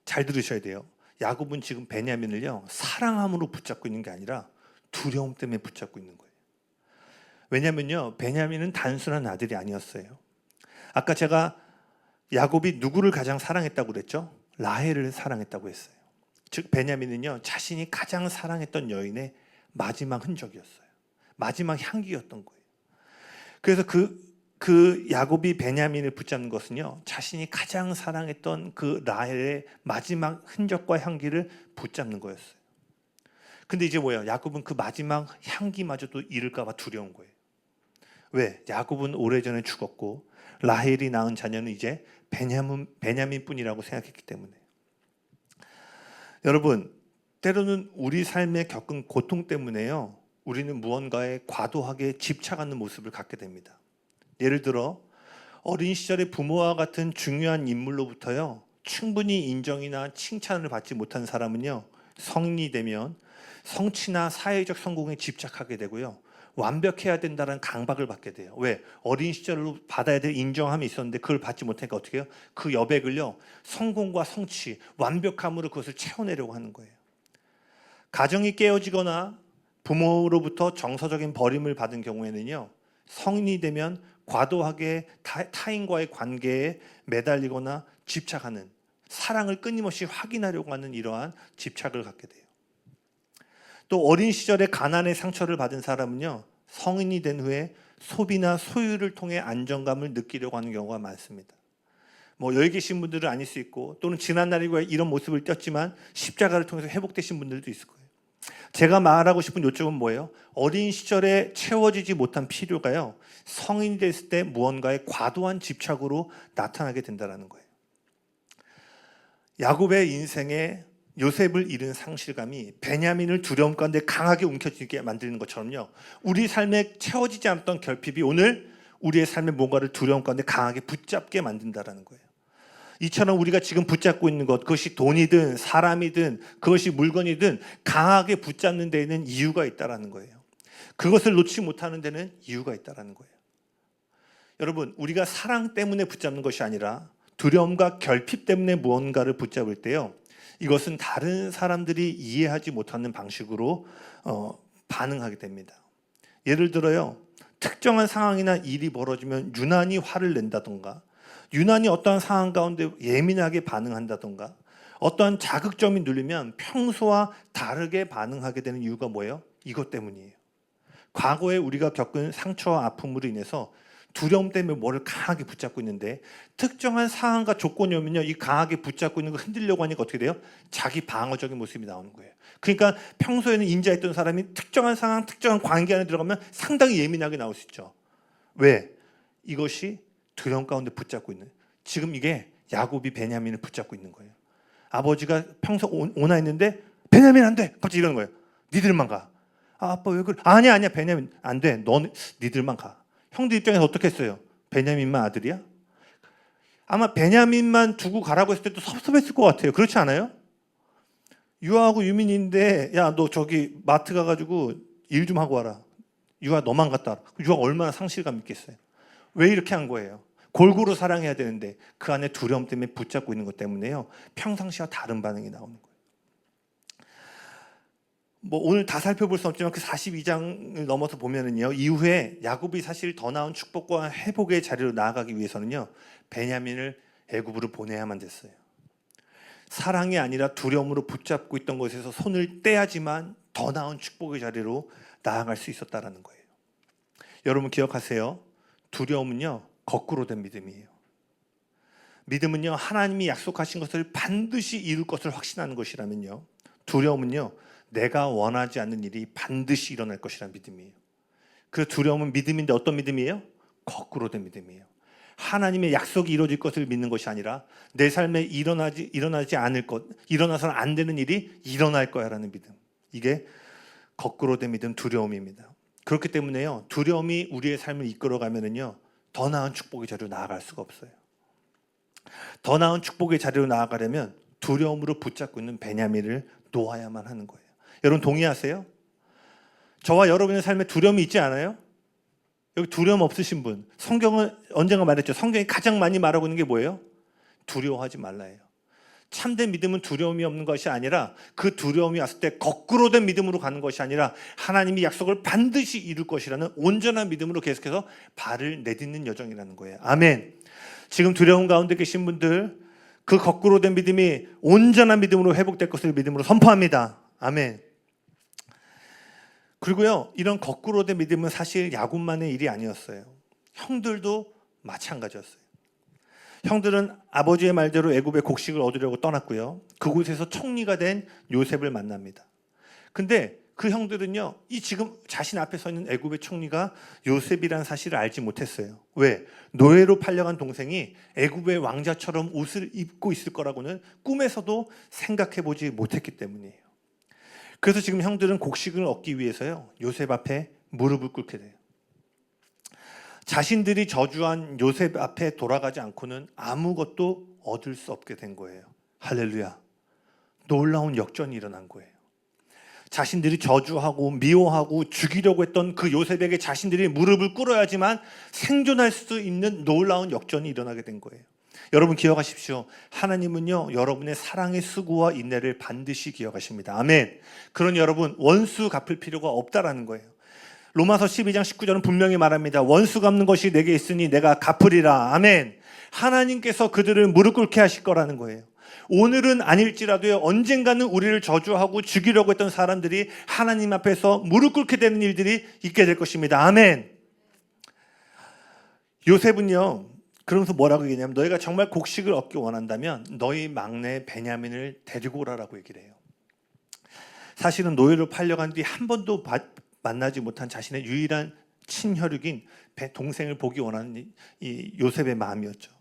잘 들으셔야 돼요. 야곱은 지금 베냐민을요, 사랑함으로 붙잡고 있는 게 아니라 두려움 때문에 붙잡고 있는 거예요. 왜냐면요, 베냐민은 단순한 아들이 아니었어요. 아까 제가 야곱이 누구를 가장 사랑했다고 그랬죠? 라헬을 사랑했다고 했어요. 즉 베냐민은요, 자신이 가장 사랑했던 여인의 마지막 흔적이었어요. 마지막 향기였던 거예요. 그래서 그 야곱이 베냐민을 붙잡는 것은요, 자신이 가장 사랑했던 그 라헬의 마지막 흔적과 향기를 붙잡는 거였어요. 근데 이제 뭐예요? 야곱은 그 마지막 향기마저도 잃을까 봐 두려운 거예요. 왜? 야곱은 오래전에 죽었고 라헬이 낳은 자녀는 이제 베냐민뿐이라고 생각했기 때문에. 여러분, 때로는 우리 삶에 겪은 고통 때문에요, 우리는 무언가에 과도하게 집착하는 모습을 갖게 됩니다. 예를 들어 어린 시절에 부모와 같은 중요한 인물로부터요, 충분히 인정이나 칭찬을 받지 못한 사람은요, 성인이 되면 성취나 사회적 성공에 집착하게 되고요, 완벽해야 된다는 강박을 받게 돼요. 왜? 어린 시절로 받아야 될 인정함이 있었는데 그걸 받지 못하니까 어떻게 해요? 그 여백을요, 성공과 성취, 완벽함으로 그것을 채워내려고 하는 거예요. 가정이 깨어지거나 부모로부터 정서적인 버림을 받은 경우에는요, 성인이 되면 과도하게 타인과의 관계에 매달리거나 집착하는, 사랑을 끊임없이 확인하려고 하는 이러한 집착을 갖게 돼요. 또 어린 시절에 가난의 상처를 받은 사람은요, 성인이 된 후에 소비나 소유를 통해 안정감을 느끼려고 하는 경우가 많습니다. 여기 계신 분들은 아닐 수 있고, 또는 지난날에 이런 모습을 띄었지만 십자가를 통해서 회복되신 분들도 있을 거예요. 제가 말하고 싶은 요점은 뭐예요? 어린 시절에 채워지지 못한 필요가요, 성인이 됐을 때 무언가에 과도한 집착으로 나타나게 된다는 거예요. 야곱의 인생에 요셉을 잃은 상실감이 베냐민을 두려움 가운데 강하게 움켜쥐게 만드는 것처럼요, 우리 삶에 채워지지 않았던 결핍이 오늘 우리의 삶의 뭔가를 두려움 가운데 강하게 붙잡게 만든다는 거예요. 이처럼 우리가 지금 붙잡고 있는 것, 그것이 돈이든 사람이든 그것이 물건이든 강하게 붙잡는 데에는 이유가 있다는 거예요. 그것을 놓지 못하는 데는 이유가 있다는 거예요. 여러분, 우리가 사랑 때문에 붙잡는 것이 아니라 두려움과 결핍 때문에 무언가를 붙잡을 때요, 이것은 다른 사람들이 이해하지 못하는 방식으로 반응하게 됩니다. 예를 들어요, 특정한 상황이나 일이 벌어지면 유난히 화를 낸다던가, 유난히 어떠한 상황 가운데 예민하게 반응한다던가, 어떠한 자극점이 눌리면 평소와 다르게 반응하게 되는 이유가 뭐예요? 이것 때문이에요. 과거에 우리가 겪은 상처와 아픔으로 인해서 두려움 때문에 뭐를 강하게 붙잡고 있는데, 특정한 상황과 조건이 오면요, 이 강하게 붙잡고 있는 거 흔들려고 하니까 어떻게 돼요? 자기 방어적인 모습이 나오는 거예요. 그러니까 평소에는 인자했던 사람이 특정한 상황, 특정한 관계 안에 들어가면 상당히 예민하게 나올 수 있죠. 왜? 이것이 두려움 가운데 붙잡고 있는, 지금 이게 야곱이 베냐민을 붙잡고 있는 거예요. 아버지가 평소 오나 했는데 베냐민 안 돼! 갑자기 이러는 거예요. 니들만 가. 아빠 왜 그래? 아니야 베냐민 안 돼. 니들만 가. 형들 입장에서 어떻게 했어요? 베냐민만 아들이야? 아마 베냐민만 두고 가라고 했을 때도 섭섭했을 것 같아요. 그렇지 않아요? 유아하고 유민인데, 야 너 저기 마트 가가지고 일 좀 하고 와라. 유아 너만 갔다 와라. 유아가 얼마나 상실감 있겠어요. 왜 이렇게 한 거예요? 골고루 사랑해야 되는데 그 안에 두려움 때문에 붙잡고 있는 것 때문에요. 평상시와 다른 반응이 나오는 거예요. 뭐 오늘 다 살펴볼 수 없지만 그 42장을 넘어서 보면은요, 이후에 야곱이 사실 더 나은 축복과 회복의 자리로 나아가기 위해서는요, 베냐민을 애굽으로 보내야만 됐어요. 사랑이 아니라 두려움으로 붙잡고 있던 것에서 손을 떼야지만 더 나은 축복의 자리로 나아갈 수 있었다라는 거예요. 여러분 기억하세요. 두려움은요, 거꾸로 된 믿음이에요. 믿음은요, 하나님이 약속하신 것을 반드시 이룰 것을 확신하는 것이라면요, 두려움은요, 내가 원하지 않는 일이 반드시 일어날 것이라는 믿음이에요. 그 두려움은 믿음인데 어떤 믿음이에요? 거꾸로 된 믿음이에요. 하나님의 약속이 이루어질 것을 믿는 것이 아니라 내 삶에 일어나지 않을 것, 일어나서는 안 되는 일이 일어날 거야라는 믿음. 이게 거꾸로 된 믿음, 두려움입니다. 그렇기 때문에요, 두려움이 우리의 삶을 이끌어가면은요, 더 나은 축복의 자리로 나아갈 수가 없어요. 더 나은 축복의 자리로 나아가려면 두려움으로 붙잡고 있는 베냐민을 놓아야만 하는 거예요. 여러분 동의하세요? 저와 여러분의 삶에 두려움이 있지 않아요? 여기 두려움 없으신 분, 성경은 언젠가 말했죠. 성경이 가장 많이 말하고 있는 게 뭐예요? 두려워하지 말라예요. 참된 믿음은 두려움이 없는 것이 아니라 그 두려움이 왔을 때 거꾸로 된 믿음으로 가는 것이 아니라 하나님이 약속을 반드시 이룰 것이라는 온전한 믿음으로 계속해서 발을 내딛는 여정이라는 거예요. 아멘. 지금 두려움 가운데 계신 분들, 그 거꾸로 된 믿음이 온전한 믿음으로 회복될 것을 믿음으로 선포합니다. 아멘. 그리고요, 이런 거꾸로 된 믿음은 사실 야곱만의 일이 아니었어요. 형들도 마찬가지였어요. 형들은 아버지의 말대로 애굽의 곡식을 얻으려고 떠났고요, 그곳에서 총리가 된 요셉을 만납니다. 근데 그 형들은요, 이 지금 자신 앞에 서 있는 애굽의 총리가 요셉이라는 사실을 알지 못했어요. 왜? 노예로 팔려간 동생이 애굽의 왕자처럼 옷을 입고 있을 거라고는 꿈에서도 생각해 보지 못했기 때문이에요. 그래서 지금 형들은 곡식을 얻기 위해서요, 요셉 앞에 무릎을 꿇게 돼요. 자신들이 저주한 요셉 앞에 돌아가지 않고는 아무것도 얻을 수 없게 된 거예요. 할렐루야. 놀라운 역전이 일어난 거예요. 자신들이 저주하고 미워하고 죽이려고 했던 그 요셉에게 자신들이 무릎을 꿇어야지만 생존할 수 있는 놀라운 역전이 일어나게 된 거예요. 여러분 기억하십시오. 하나님은요, 여러분의 사랑의 수고와 인내를 반드시 기억하십니다. 아멘. 그러니 여러분, 원수 갚을 필요가 없다라는 거예요. 로마서 12장 19절은 분명히 말합니다. 원수 갚는 것이 내게 있으니 내가 갚으리라. 아멘. 하나님께서 그들을 무릎 꿇게 하실 거라는 거예요. 오늘은 아닐지라도요, 언젠가는 우리를 저주하고 죽이려고 했던 사람들이 하나님 앞에서 무릎 꿇게 되는 일들이 있게 될 것입니다. 아멘. 요셉은요, 그러면서 뭐라고 얘기냐면, 너희가 정말 곡식을 얻기 원한다면 너희 막내 베냐민을 데리고 오라라고 얘기를 해요. 사실은 노예로 팔려간 뒤 한 번도 만나지 못한 자신의 유일한 친혈육인 동생을 보기 원하는 이 요셉의 마음이었죠.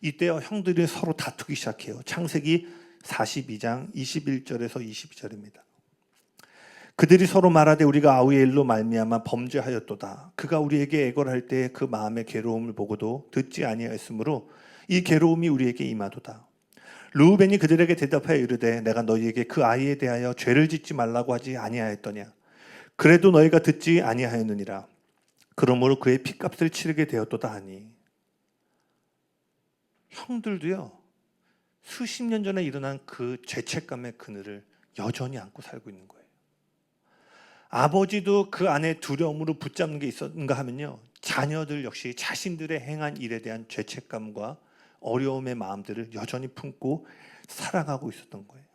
이때요, 형들이 서로 다투기 시작해요. 창세기 42장 21절에서 22절입니다. 그들이 서로 말하되 우리가 아우의 일로 말미암아 범죄하였도다. 그가 우리에게 애걸할 때 그 마음의 괴로움을 보고도 듣지 아니하였으므로 이 괴로움이 우리에게 임하도다. 르우벤이 그들에게 대답하여 이르되 내가 너희에게 그 아이에 대하여 죄를 짓지 말라고 하지 아니하였더냐. 그래도 너희가 듣지 아니하였느니라. 그러므로 그의 핏값을 치르게 되었도다 하니. 형들도요, 수십 년 전에 일어난 그 죄책감의 그늘을 여전히 안고 살고 있는 거예요. 아버지도 그 안에 두려움으로 붙잡는 게 있었는가 하면요, 자녀들 역시 자신들의 행한 일에 대한 죄책감과 어려움의 마음들을 여전히 품고 살아가고 있었던 거예요.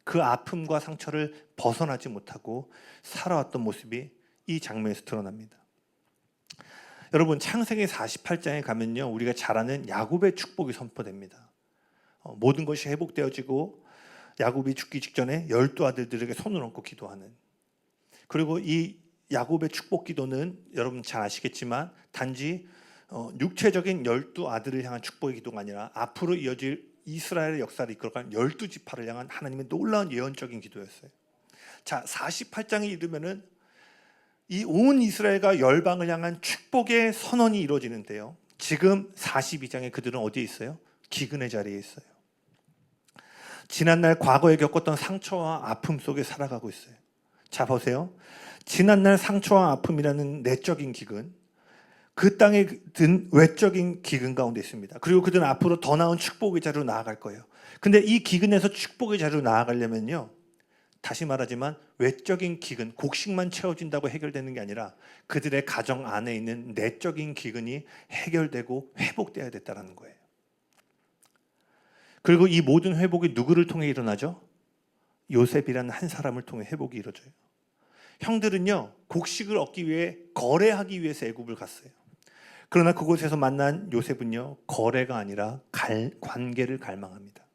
그 아픔과 상처를 벗어나지 못하고 살아왔던 모습이 이 장면에서 드러납니다. 여러분, 창세기 48장에 가면요, 우리가 잘 아는 야곱의 축복이 선포됩니다. 모든 것이 회복되어지고 야곱이 죽기 직전에 12아들들에게 손을 얹고 기도하는, 그리고 이 야곱의 축복 기도는 여러분 잘 아시겠지만 단지 육체적인 12아들을 향한 축복의 기도가 아니라 앞으로 이어질 이스라엘의 역사를 이끌어갈 12지파를 향한 하나님의 놀라운 예언적인 기도였어요. 자, 48장에 이르면은 이 온 이스라엘과 열방을 향한 축복의 선언이 이루어지는데요, 지금 42장에 그들은 어디에 있어요? 기근의 자리에 있어요. 지난날 과거에 겪었던 상처와 아픔 속에 살아가고 있어요. 자, 보세요. 지난날 상처와 아픔이라는 내적인 기근, 그 땅에 든 외적인 기근 가운데 있습니다. 그리고 그들은 앞으로 더 나은 축복의 자리로 나아갈 거예요. 근데 이 기근에서 축복의 자리로 나아가려면요, 다시 말하지만 외적인 기근, 곡식만 채워진다고 해결되는 게 아니라 그들의 가정 안에 있는 내적인 기근이 해결되고 회복돼야 됐다는 거예요. 그리고 이 모든 회복이 누구를 통해 일어나죠? 요셉이라는 한 사람을 통해 회복이 이루어져요. 형들은요, 곡식을 얻기 위해 거래하기 위해서 애굽을 갔어요. 그러나 그곳에서 만난 요셉은요, 거래가 아니라 관계를 갈망합니다.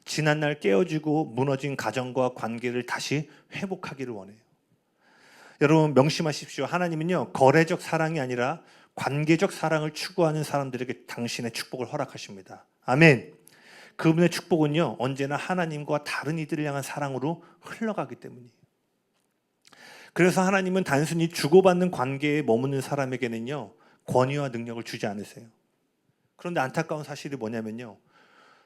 지난날 깨어지고 무너진 가정과 관계를 다시 회복하기를 원해요. 여러분 명심하십시오. 하나님은요, 거래적 사랑이 아니라 관계적 사랑을 추구하는 사람들에게 당신의 축복을 허락하십니다. 아멘. 그분의 축복은요, 언제나 하나님과 다른 이들을 향한 사랑으로 흘러가기 때문이에요. 그래서 하나님은 단순히 주고받는 관계에 머무는 사람에게는요, 권위와 능력을 주지 않으세요. 그런데 안타까운 사실이 뭐냐면요,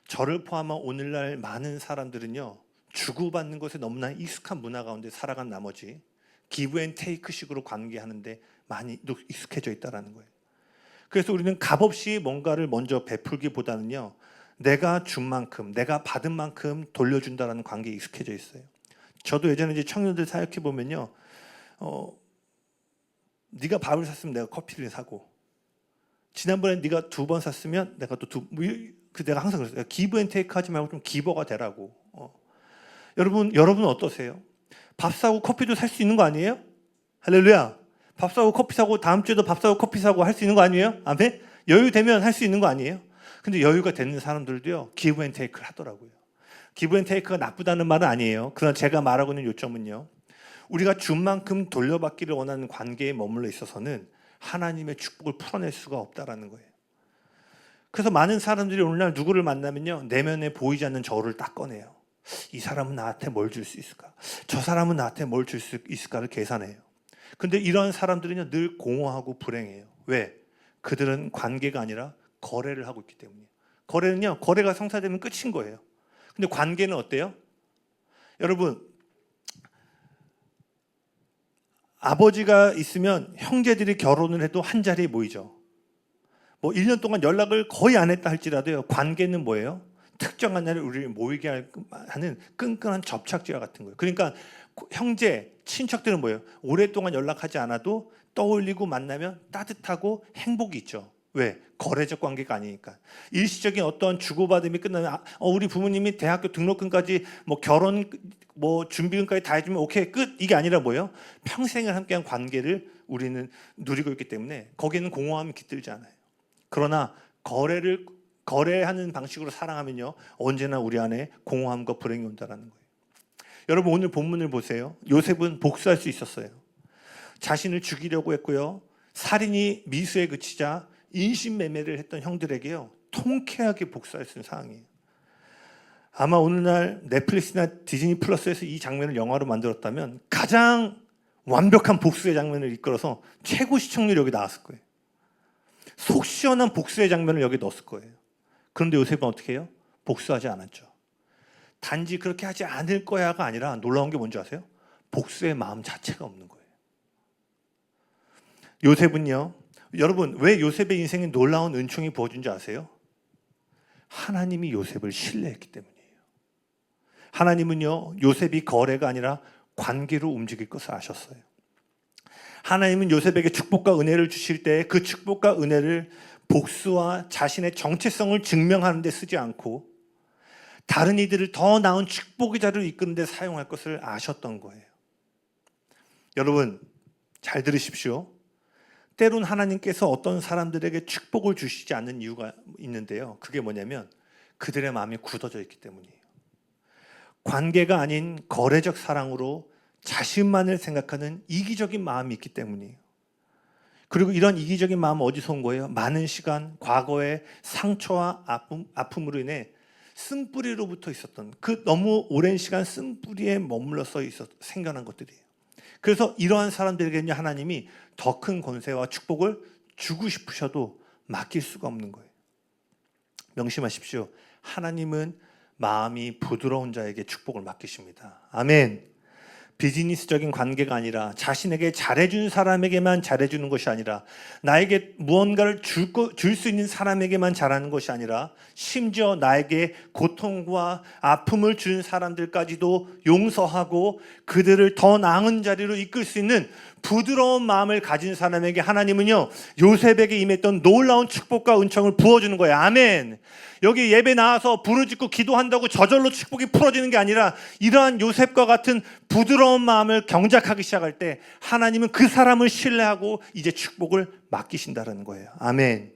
저를 포함한 오늘날 많은 사람들은요, 주고받는 것에 너무나 익숙한 문화 가운데 살아간 나머지 기브 앤 테이크 식으로 관계하는데 많이 익숙해져 있다는 거예요. 그래서 우리는 값없이 뭔가를 먼저 베풀기보다는요, 내가 준 만큼, 내가 받은 만큼 돌려준다는 관계에 익숙해져 있어요. 저도 예전에 이제 청년들 사역해 보면요, 네가 밥을 샀으면 내가 커피를 사고, 지난번에 네가 2번 샀으면 내가 또 내가 항상 그랬어요. 기브 앤 테이크 하지 말고 좀 기버가 되라고. 여러분 어떠세요? 밥 사고 커피도 살 수 있는 거 아니에요? 할렐루야. 밥 사고 커피 사고 다음 주에도 밥 사고 커피 사고 할 수 있는 거 아니에요? 아멘. 여유 되면 할 수 있는 거 아니에요? 근데 여유가 되는 사람들도요, 기브 앤 테이크를 하더라고요. 기브 앤 테이크가 나쁘다는 말은 아니에요. 그러나 제가 말하고 있는 요점은요, 우리가 준 만큼 돌려받기를 원하는 관계에 머물러 있어서는 하나님의 축복을 풀어낼 수가 없다라는 거예요. 그래서 많은 사람들이 오늘날 누구를 만나면요, 내면에 보이지 않는 저를 딱 꺼내요. 이 사람은 나한테 뭘 줄 수 있을까? 저 사람은 나한테 뭘 줄 수 있을까를 계산해요. 근데 이런 사람들은요, 늘 공허하고 불행해요. 왜? 그들은 관계가 아니라 거래를 하고 있기 때문이에요. 거래는요, 거래가 성사되면 끝인 거예요. 근데 관계는 어때요? 여러분, 아버지가 있으면 형제들이 결혼을 해도 한 자리에 모이죠. 뭐 1년 동안 연락을 거의 안 했다 할지라도요, 관계는 뭐예요? 특정한 날에 우리를 모이게 하는 끈끈한 접착제와 같은 거예요. 그러니까 형제, 친척들은 뭐예요? 오랫동안 연락하지 않아도 떠올리고 만나면 따뜻하고 행복이 있죠. 왜? 거래적 관계가 아니니까. 일시적인 어떤 주고받음이 끝나면 우리 부모님이 대학교 등록금까지 뭐 결혼 뭐 준비금까지 다 해주면 오케이 끝, 이게 아니라 뭐예요? 평생을 함께한 관계를 우리는 누리고 있기 때문에 거기는 공허함이 깃들지 않아요. 그러나 거래하는 방식으로 사랑하면요, 언제나 우리 안에 공허함과 불행이 온다는 거예요. 여러분 오늘 본문을 보세요. 요셉은 복수할 수 있었어요. 자신을 죽이려고 했고요, 살인이 미수에 그치자 인신매매를 했던 형들에게요, 통쾌하게 복수할 수 있는 상황이에요. 아마 오늘날 넷플릭스나 디즈니 플러스에서 이 장면을 영화로 만들었다면 가장 완벽한 복수의 장면을 이끌어서 최고 시청률이 여기 나왔을 거예요. 속 시원한 복수의 장면을 여기 넣었을 거예요. 그런데 요셉은 어떻게 해요? 복수하지 않았죠. 단지 그렇게 하지 않을 거야가 아니라 놀라운 게 뭔지 아세요? 복수의 마음 자체가 없는 거예요. 요셉은요, 여러분 왜 요셉의 인생에 놀라운 은총이 부어준 줄 아세요? 하나님이 요셉을 신뢰했기 때문이에요. 하나님은요, 요셉이 거래가 아니라 관계로 움직일 것을 아셨어요. 하나님은 요셉에게 축복과 은혜를 주실 때 그 축복과 은혜를 복수와 자신의 정체성을 증명하는 데 쓰지 않고 다른 이들을 더 나은 축복의 자리로 이끄는 데 사용할 것을 아셨던 거예요. 여러분 잘 들으십시오. 때론 하나님께서 어떤 사람들에게 축복을 주시지 않는 이유가 있는데요, 그게 뭐냐면 그들의 마음이 굳어져 있기 때문이에요. 관계가 아닌 거래적 사랑으로 자신만을 생각하는 이기적인 마음이 있기 때문이에요. 그리고 이런 이기적인 마음은 어디서 온 거예요? 많은 시간 과거의 상처와 아픔으로 인해 쓴뿌리로부터 있었던 그 너무 오랜 시간 쓴뿌리에 머물러서 생겨난 것들이에요. 그래서 이러한 사람들에게는 하나님이 더 큰 권세와 축복을 주고 싶으셔도 맡길 수가 없는 거예요. 명심하십시오. 하나님은 마음이 부드러운 자에게 축복을 맡기십니다. 아멘. 비즈니스적인 관계가 아니라 자신에게 잘해준 사람에게만 잘해주는 것이 아니라 나에게 무언가를 줄 수 있는 사람에게만 잘하는 것이 아니라 심지어 나에게 고통과 아픔을 준 사람들까지도 용서하고 그들을 더 나은 자리로 이끌 수 있는 부드러운 마음을 가진 사람에게 하나님은요, 요셉에게 임했던 놀라운 축복과 은총을 부어주는 거예요. 아멘. 여기 예배 나와서 부르짖고 기도한다고 저절로 축복이 풀어지는 게 아니라 이러한 요셉과 같은 부드러운 마음을 경작하기 시작할 때 하나님은 그 사람을 신뢰하고 이제 축복을 맡기신다는 거예요. 아멘.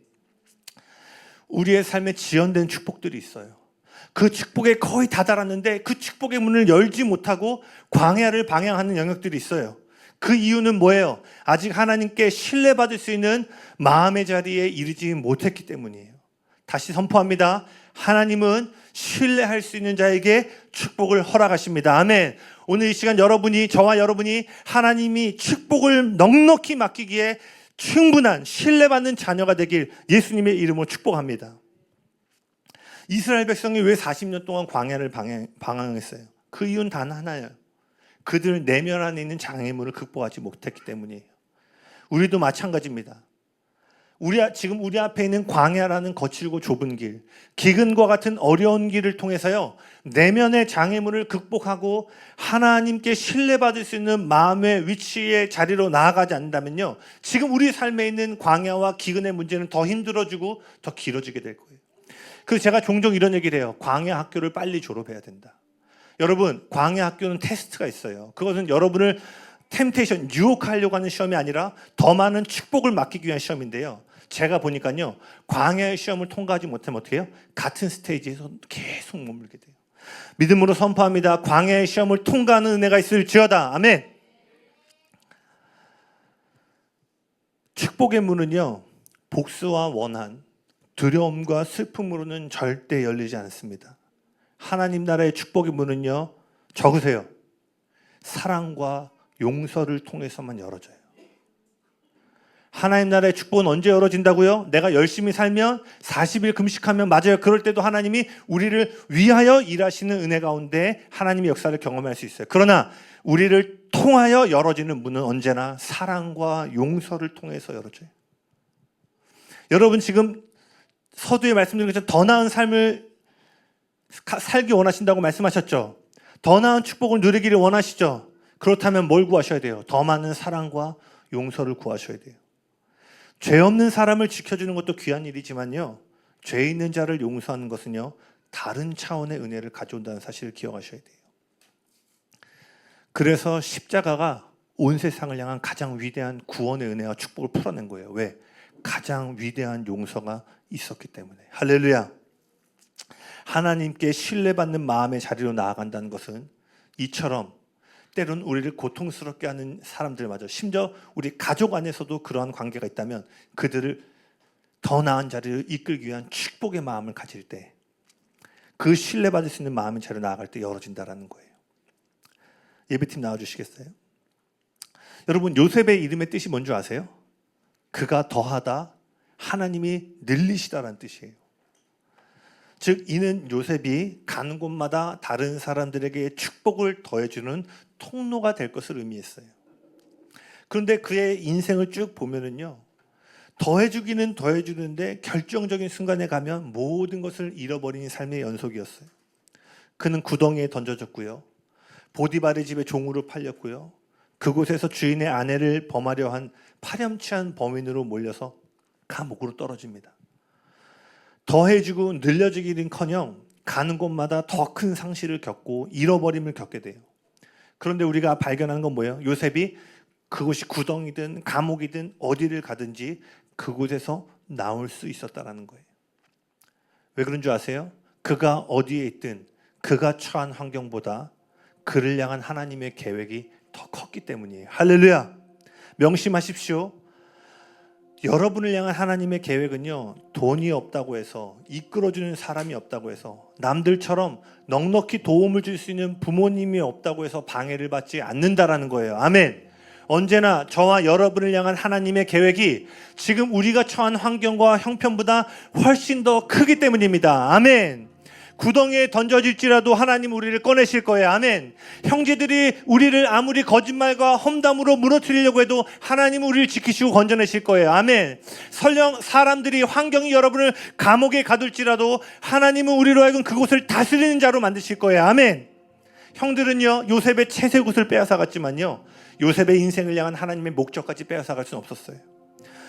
우리의 삶에 지연된 축복들이 있어요. 그 축복에 거의 다다랐는데 그 축복의 문을 열지 못하고 광야를 방향하는 영역들이 있어요. 그 이유는 뭐예요? 아직 하나님께 신뢰받을 수 있는 마음의 자리에 이르지 못했기 때문이에요. 다시 선포합니다. 하나님은 신뢰할 수 있는 자에게 축복을 허락하십니다. 아멘. 오늘 이 시간 저와 여러분이 하나님이 축복을 넉넉히 맡기기에 충분한 신뢰받는 자녀가 되길 예수님의 이름으로 축복합니다. 이스라엘 백성이 왜 40년 동안 광야를 방황했어요? 그 이유는 단 하나예요. 그들 내면 안에 있는 장애물을 극복하지 못했기 때문이에요. 우리도 마찬가지입니다. 지금 우리 앞에 있는 광야라는 거칠고 좁은 길, 기근과 같은 어려운 길을 통해서요, 내면의 장애물을 극복하고 하나님께 신뢰받을 수 있는 마음의 위치의 자리로 나아가지 않는다면요, 지금 우리 삶에 있는 광야와 기근의 문제는 더 힘들어지고 더 길어지게 될 거예요. 그래서 제가 종종 이런 얘기를 해요. 광야 학교를 빨리 졸업해야 된다. 여러분, 광야 학교는 테스트가 있어요. 그것은 여러분을 템테이션, 유혹하려고 하는 시험이 아니라 더 많은 축복을 맡기기 위한 시험인데요. 제가 보니까요, 광야의 시험을 통과하지 못하면 어떻게 해요? 같은 스테이지에서 계속 머물게 돼요. 믿음으로 선포합니다. 광야의 시험을 통과하는 은혜가 있을지어다. 아멘. 축복의 문은요, 복수와 원한, 두려움과 슬픔으로는 절대 열리지 않습니다. 하나님 나라의 축복의 문은요, 적으세요. 사랑과 용서를 통해서만 열어져요. 하나님 나라의 축복은 언제 열어진다고요? 내가 열심히 살면 40일 금식하면 맞아요. 그럴 때도 하나님이 우리를 위하여 일하시는 은혜 가운데 하나님의 역사를 경험할 수 있어요. 그러나 우리를 통하여 열어지는 문은 언제나 사랑과 용서를 통해서 열어져요. 여러분 지금 서두에 말씀드린 것처럼 더 나은 삶을 살기 원하신다고 말씀하셨죠? 더 나은 축복을 누리기를 원하시죠? 그렇다면 뭘 구하셔야 돼요? 더 많은 사랑과 용서를 구하셔야 돼요. 죄 없는 사람을 지켜주는 것도 귀한 일이지만요, 죄 있는 자를 용서하는 것은요, 다른 차원의 은혜를 가져온다는 사실을 기억하셔야 돼요. 그래서 십자가가 온 세상을 향한 가장 위대한 구원의 은혜와 축복을 풀어낸 거예요. 왜? 가장 위대한 용서가 있었기 때문에. 할렐루야. 하나님께 신뢰받는 마음의 자리로 나아간다는 것은 이처럼 때로는 우리를 고통스럽게 하는 사람들마저, 심지어 우리 가족 안에서도 그러한 관계가 있다면 그들을 더 나은 자리를 이끌기 위한 축복의 마음을 가질 때, 그 신뢰받을 수 있는 마음의 자리로 나아갈 때 열어진다는 거예요. 예배팀 나와주시겠어요? 여러분, 요셉의 이름의 뜻이 뭔지 아세요? 그가 더하다, 하나님이 늘리시다라는 뜻이에요. 즉 이는 요셉이 가는 곳마다 다른 사람들에게 축복을 더해주는 통로가 될 것을 의미했어요. 그런데 그의 인생을 쭉 보면은요, 더해주기는 더해주는데 결정적인 순간에 가면 모든 것을 잃어버린 삶의 연속이었어요. 그는 구덩이에 던져졌고요, 보디발의 집에 종으로 팔렸고요, 그곳에서 주인의 아내를 범하려 한 파렴치한 범인으로 몰려서 감옥으로 떨어집니다. 더해주고 늘려지기는커녕 가는 곳마다 더 큰 상실을 겪고 잃어버림을 겪게 돼요. 그런데 우리가 발견하는 건 뭐예요? 요셉이 그곳이 구덩이든 감옥이든 어디를 가든지 그곳에서 나올 수 있었다는 거예요. 왜 그런 줄 아세요? 그가 어디에 있든 그가 처한 환경보다 그를 향한 하나님의 계획이 더 컸기 때문이에요. 할렐루야. 명심하십시오. 여러분을 향한 하나님의 계획은요, 돈이 없다고 해서, 이끌어주는 사람이 없다고 해서, 남들처럼 넉넉히 도움을 줄 수 있는 부모님이 없다고 해서 방해를 받지 않는다라는 거예요. 아멘. 언제나 저와 여러분을 향한 하나님의 계획이 지금 우리가 처한 환경과 형편보다 훨씬 더 크기 때문입니다. 아멘. 구덩이에 던져질지라도 하나님 우리를 꺼내실 거예요. 아멘. 형제들이 우리를 아무리 거짓말과 험담으로 무너뜨리려고 해도 하나님은 우리를 지키시고 건져내실 거예요. 아멘. 설령 사람들이 환경이 여러분을 감옥에 가둘지라도 하나님은 우리로 하여금 그곳을 다스리는 자로 만드실 거예요. 아멘. 형들은요 요셉의 채색옷을 빼앗아갔지만요 요셉의 인생을 향한 하나님의 목적까지 빼앗아갈 수는 없었어요.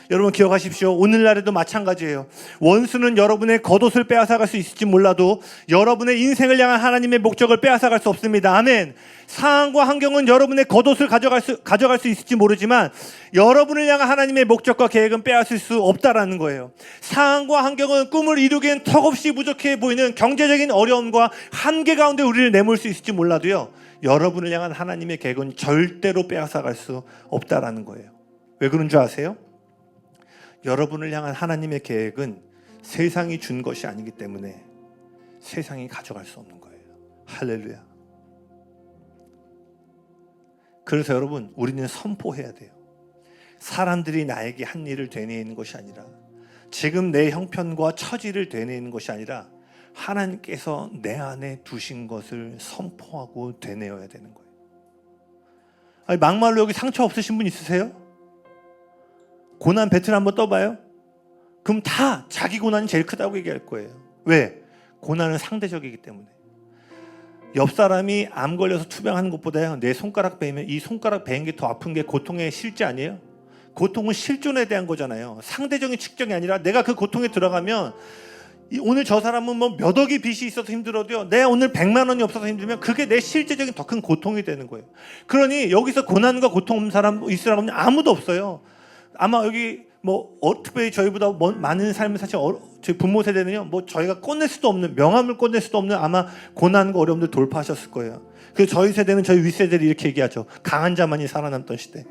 여러분 기억하십시오. 오늘날에도 마찬가지예요. 원수는 여러분의 겉옷을 빼앗아갈 수 있을지 몰라도 여러분의 인생을 향한 하나님의 목적을 빼앗아갈 수 없습니다. 아멘. 상황과 환경은 여러분의 겉옷을 가져갈 수 있을지 모르지만 여러분을 향한 하나님의 목적과 계획은 빼앗을 수 없다라는 거예요. 상황과 환경은 꿈을 이루기엔 턱없이 부족해 보이는 경제적인 어려움과 한계 가운데 우리를 내몰 수 있을지 몰라도요 여러분을 향한 하나님의 계획은 절대로 빼앗아갈 수 없다라는 거예요. 왜 그런 줄 아세요? 여러분을 향한 하나님의 계획은 세상이 준 것이 아니기 때문에 세상이 가져갈 수 없는 거예요. 할렐루야. 그래서 여러분 우리는 선포해야 돼요. 사람들이 나에게 한 일을 되뇌이는 것이 아니라 지금 내 형편과 처지를 되뇌이는 것이 아니라 하나님께서 내 안에 두신 것을 선포하고 되뇌어야 되는 거예요. 아니, 막말로 여기 상처 없으신 분 있으세요? 고난 배틀 한번 떠봐요. 그럼 다 자기 고난이 제일 크다고 얘기할 거예요. 왜? 고난은 상대적이기 때문에. 옆 사람이 암 걸려서 투병하는 것보다요 내 손가락 베이면 이 손가락 베인 게 더 아픈 게 고통의 실제 아니에요? 고통은 실존에 대한 거잖아요. 상대적인 측정이 아니라 내가 그 고통에 들어가면 오늘 저 사람은 뭐 몇 억의 빚이 있어서 힘들어도요 내가 오늘 100만 원이 없어서 힘들면 그게 내 실제적인 더 큰 고통이 되는 거예요. 그러니 여기서 고난과 고통 없는 사람 있으라고 하면 아무도 없어요. 아마 여기 뭐 특별히 저희보다 많은 삶을 사실 저희 부모 세대는요 뭐 저희가 꺼낼 수도 없는 명함을 꺼낼 수도 없는 아마 고난과 어려움들 돌파하셨을 거예요. 그래서 저희 세대는 저희 윗세대들이 이렇게 얘기하죠. 강한 자만이 살아남던 시대.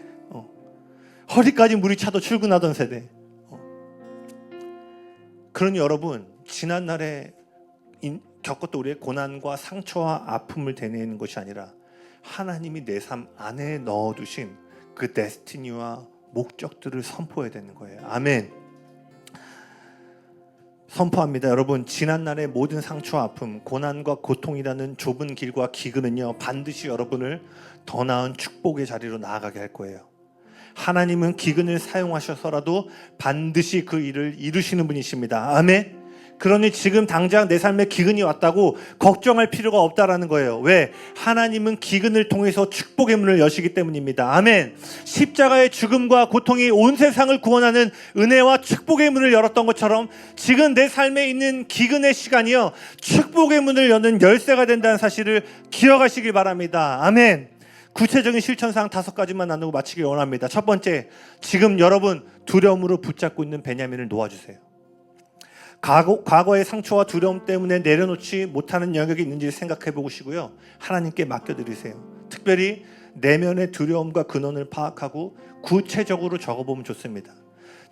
허리까지 물이 차도 출근하던 세대. 그러니 여러분 지난날에 겪었던 우리의 고난과 상처와 아픔을 되뇌는 것이 아니라 하나님이 내 삶 안에 넣어두신 그 데스티니와 목적들을 선포해야 되는 거예요. 아멘. 선포합니다. 여러분 지난날의 모든 상처와 아픔, 고난과 고통이라는 좁은 길과 기근은요 반드시 여러분을 더 나은 축복의 자리로 나아가게 할 거예요. 하나님은 기근을 사용하셔서라도 반드시 그 일을 이루시는 분이십니다. 아멘. 그러니 지금 당장 내 삶에 기근이 왔다고 걱정할 필요가 없다라는 거예요. 왜? 하나님은 기근을 통해서 축복의 문을 여시기 때문입니다. 아멘. 십자가의 죽음과 고통이 온 세상을 구원하는 은혜와 축복의 문을 열었던 것처럼 지금 내 삶에 있는 기근의 시간이요 축복의 문을 여는 열쇠가 된다는 사실을 기억하시길 바랍니다. 아멘. 구체적인 실천사항 5가지만 나누고 마치길 원합니다. 첫 번째, 지금 여러분 두려움으로 붙잡고 있는 베냐민을 놓아주세요. 과거의 상처와 두려움 때문에 내려놓지 못하는 영역이 있는지 생각해 보시고요 하나님께 맡겨드리세요. 특별히 내면의 두려움과 근원을 파악하고 구체적으로 적어보면 좋습니다.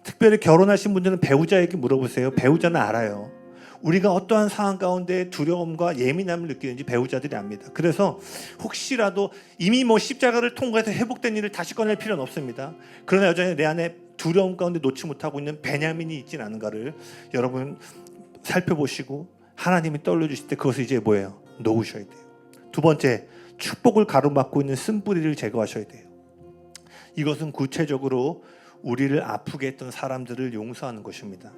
특별히 결혼하신 분들은 배우자에게 물어보세요. 배우자는 알아요. 우리가 어떠한 상황 가운데 두려움과 예민함을 느끼는지 배우자들이 압니다. 그래서 혹시라도 이미 뭐 십자가를 통과해서 회복된 일을 다시 꺼낼 필요는 없습니다. 그러나 여전히 내 안에 두려움 가운데 놓지 못하고 있는 베냐민이 있진 않은가를 여러분 살펴보시고 하나님이 떠올려주실 때 그것을 이제 뭐예요? 놓으셔야 돼요. 두 번째, 축복을 가로막고 있는 쓴뿌리를 제거하셔야 돼요. 이것은 구체적으로 우리를 아프게 했던 사람들을 용서하는 것입니다.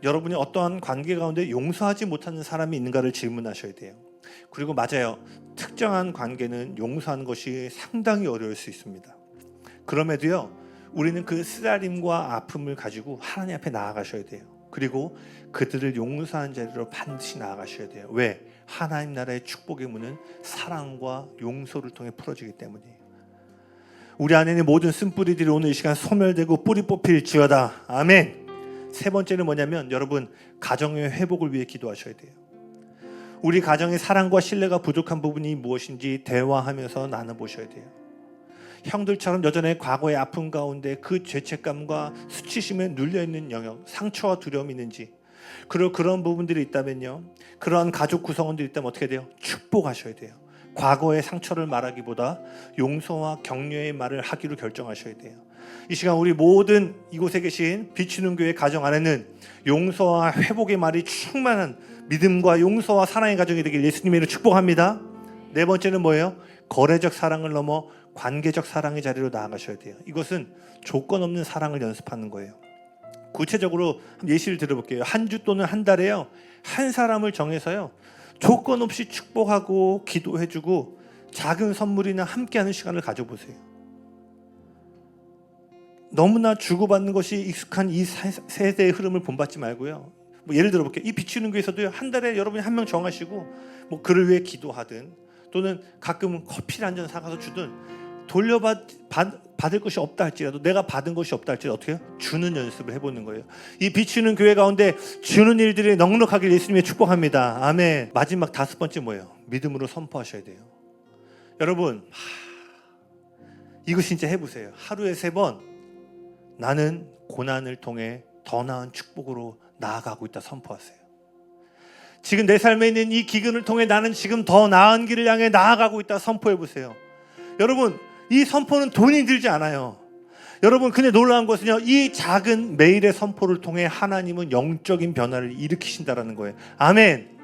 여러분이 어떠한 관계 가운데 용서하지 못하는 사람이 있는가를 질문하셔야 돼요. 그리고 맞아요. 특정한 관계는 용서하는 것이 상당히 어려울 수 있습니다. 그럼에도요, 우리는 그 쓰라림과 아픔을 가지고 하나님 앞에 나아가셔야 돼요. 그리고 그들을 용서하는 자리로 반드시 나아가셔야 돼요. 왜? 하나님 나라의 축복의 문은 사랑과 용서를 통해 풀어지기 때문이에요. 우리 안에 있는 모든 쓴뿌리들이 오늘 이 시간 소멸되고 뿌리 뽑힐지어다. 아멘. 세 번째는 뭐냐면 여러분 가정의 회복을 위해 기도하셔야 돼요. 우리 가정의 사랑과 신뢰가 부족한 부분이 무엇인지 대화하면서 나눠보셔야 돼요. 형들처럼 여전히 과거의 아픔 가운데 그 죄책감과 수치심에 눌려있는 영역, 상처와 두려움이 있는지, 그리고 그런 부분들이 있다면요, 그러한 가족 구성원들이 있다면 어떻게 돼요? 축복하셔야 돼요. 과거의 상처를 말하기보다 용서와 격려의 말을 하기로 결정하셔야 돼요. 이 시간 우리 모든 이곳에 계신 비추는 교회 가정 안에는 용서와 회복의 말이 충만한 믿음과 용서와 사랑의 가정이 되길 예수님의 이름으로 축복합니다. 네 번째는 뭐예요? 거래적 사랑을 넘어 관계적 사랑의 자리로 나아가셔야 돼요. 이것은 조건 없는 사랑을 연습하는 거예요. 구체적으로 예시를 들어볼게요. 한 주 또는 한 달에요, 한 사람을 정해서요, 조건 없이 축복하고 기도해주고 작은 선물이나 함께하는 시간을 가져보세요. 너무나 주고받는 것이 익숙한 이 세대의 흐름을 본받지 말고요. 뭐 예를 들어볼게요. 이 비추는 교회에서도 한 달에 여러분이 한 명 정하시고 뭐 그를 위해 기도하든 또는 가끔은 커피를 한 잔 사가서 주든 받을 것이 없다 할지라도, 내가 받은 것이 없다 할지라도 어떻게 해요? 주는 연습을 해보는 거예요. 이 비추는 교회 가운데 주는 일들이 넉넉하길 예수님의 축복합니다. 아멘. 마지막 다섯 번째 뭐예요? 믿음으로 선포하셔야 돼요. 여러분, 이거 진짜 해보세요. 하루에 3번 나는 고난을 통해 더 나은 축복으로 나아가고 있다 선포하세요. 지금 내 삶에 있는 이 기근을 통해 나는 지금 더 나은 길을 향해 나아가고 있다 선포해보세요. 여러분, 이 선포는 돈이 들지 않아요. 여러분, 근데 놀라운 것은요, 이 작은 매일의 선포를 통해 하나님은 영적인 변화를 일으키신다라는 거예요. 아멘.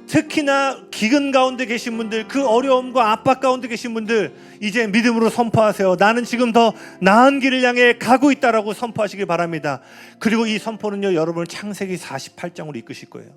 특히나 기근 가운데 계신 분들, 그 어려움과 압박 가운데 계신 분들, 이제 믿음으로 선포하세요. 나는 지금 더 나은 길을 향해 가고 있다라고 선포하시길 바랍니다. 그리고 이 선포는요, 여러분을 창세기 48장으로 이끄실 거예요.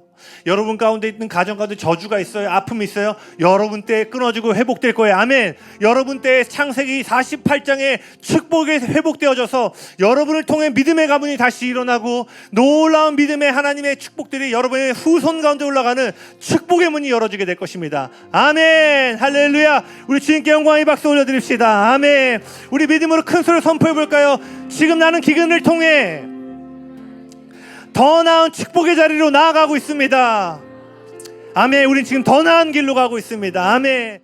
여러분 가운데 있는 가정 가운데 저주가 있어요, 아픔이 있어요, 여러분 때에 끊어지고 회복될 거예요. 아멘. 여러분 때에 창세기 48장의 축복이 회복되어져서 여러분을 통해 믿음의 가문이 다시 일어나고 놀라운 믿음의 하나님의 축복들이 여러분의 후손 가운데 올라가는 축복의 문이 열어지게 될 것입니다. 아멘. 할렐루야. 우리 주님께 영광의 박수 올려드립시다. 아멘. 우리 믿음으로 큰 소리로 선포해 볼까요? 지금 나는 기근을 통해 더 나은 축복의 자리로 나아가고 있습니다. 아멘. 우린 지금 더 나은 길로 가고 있습니다. 아멘.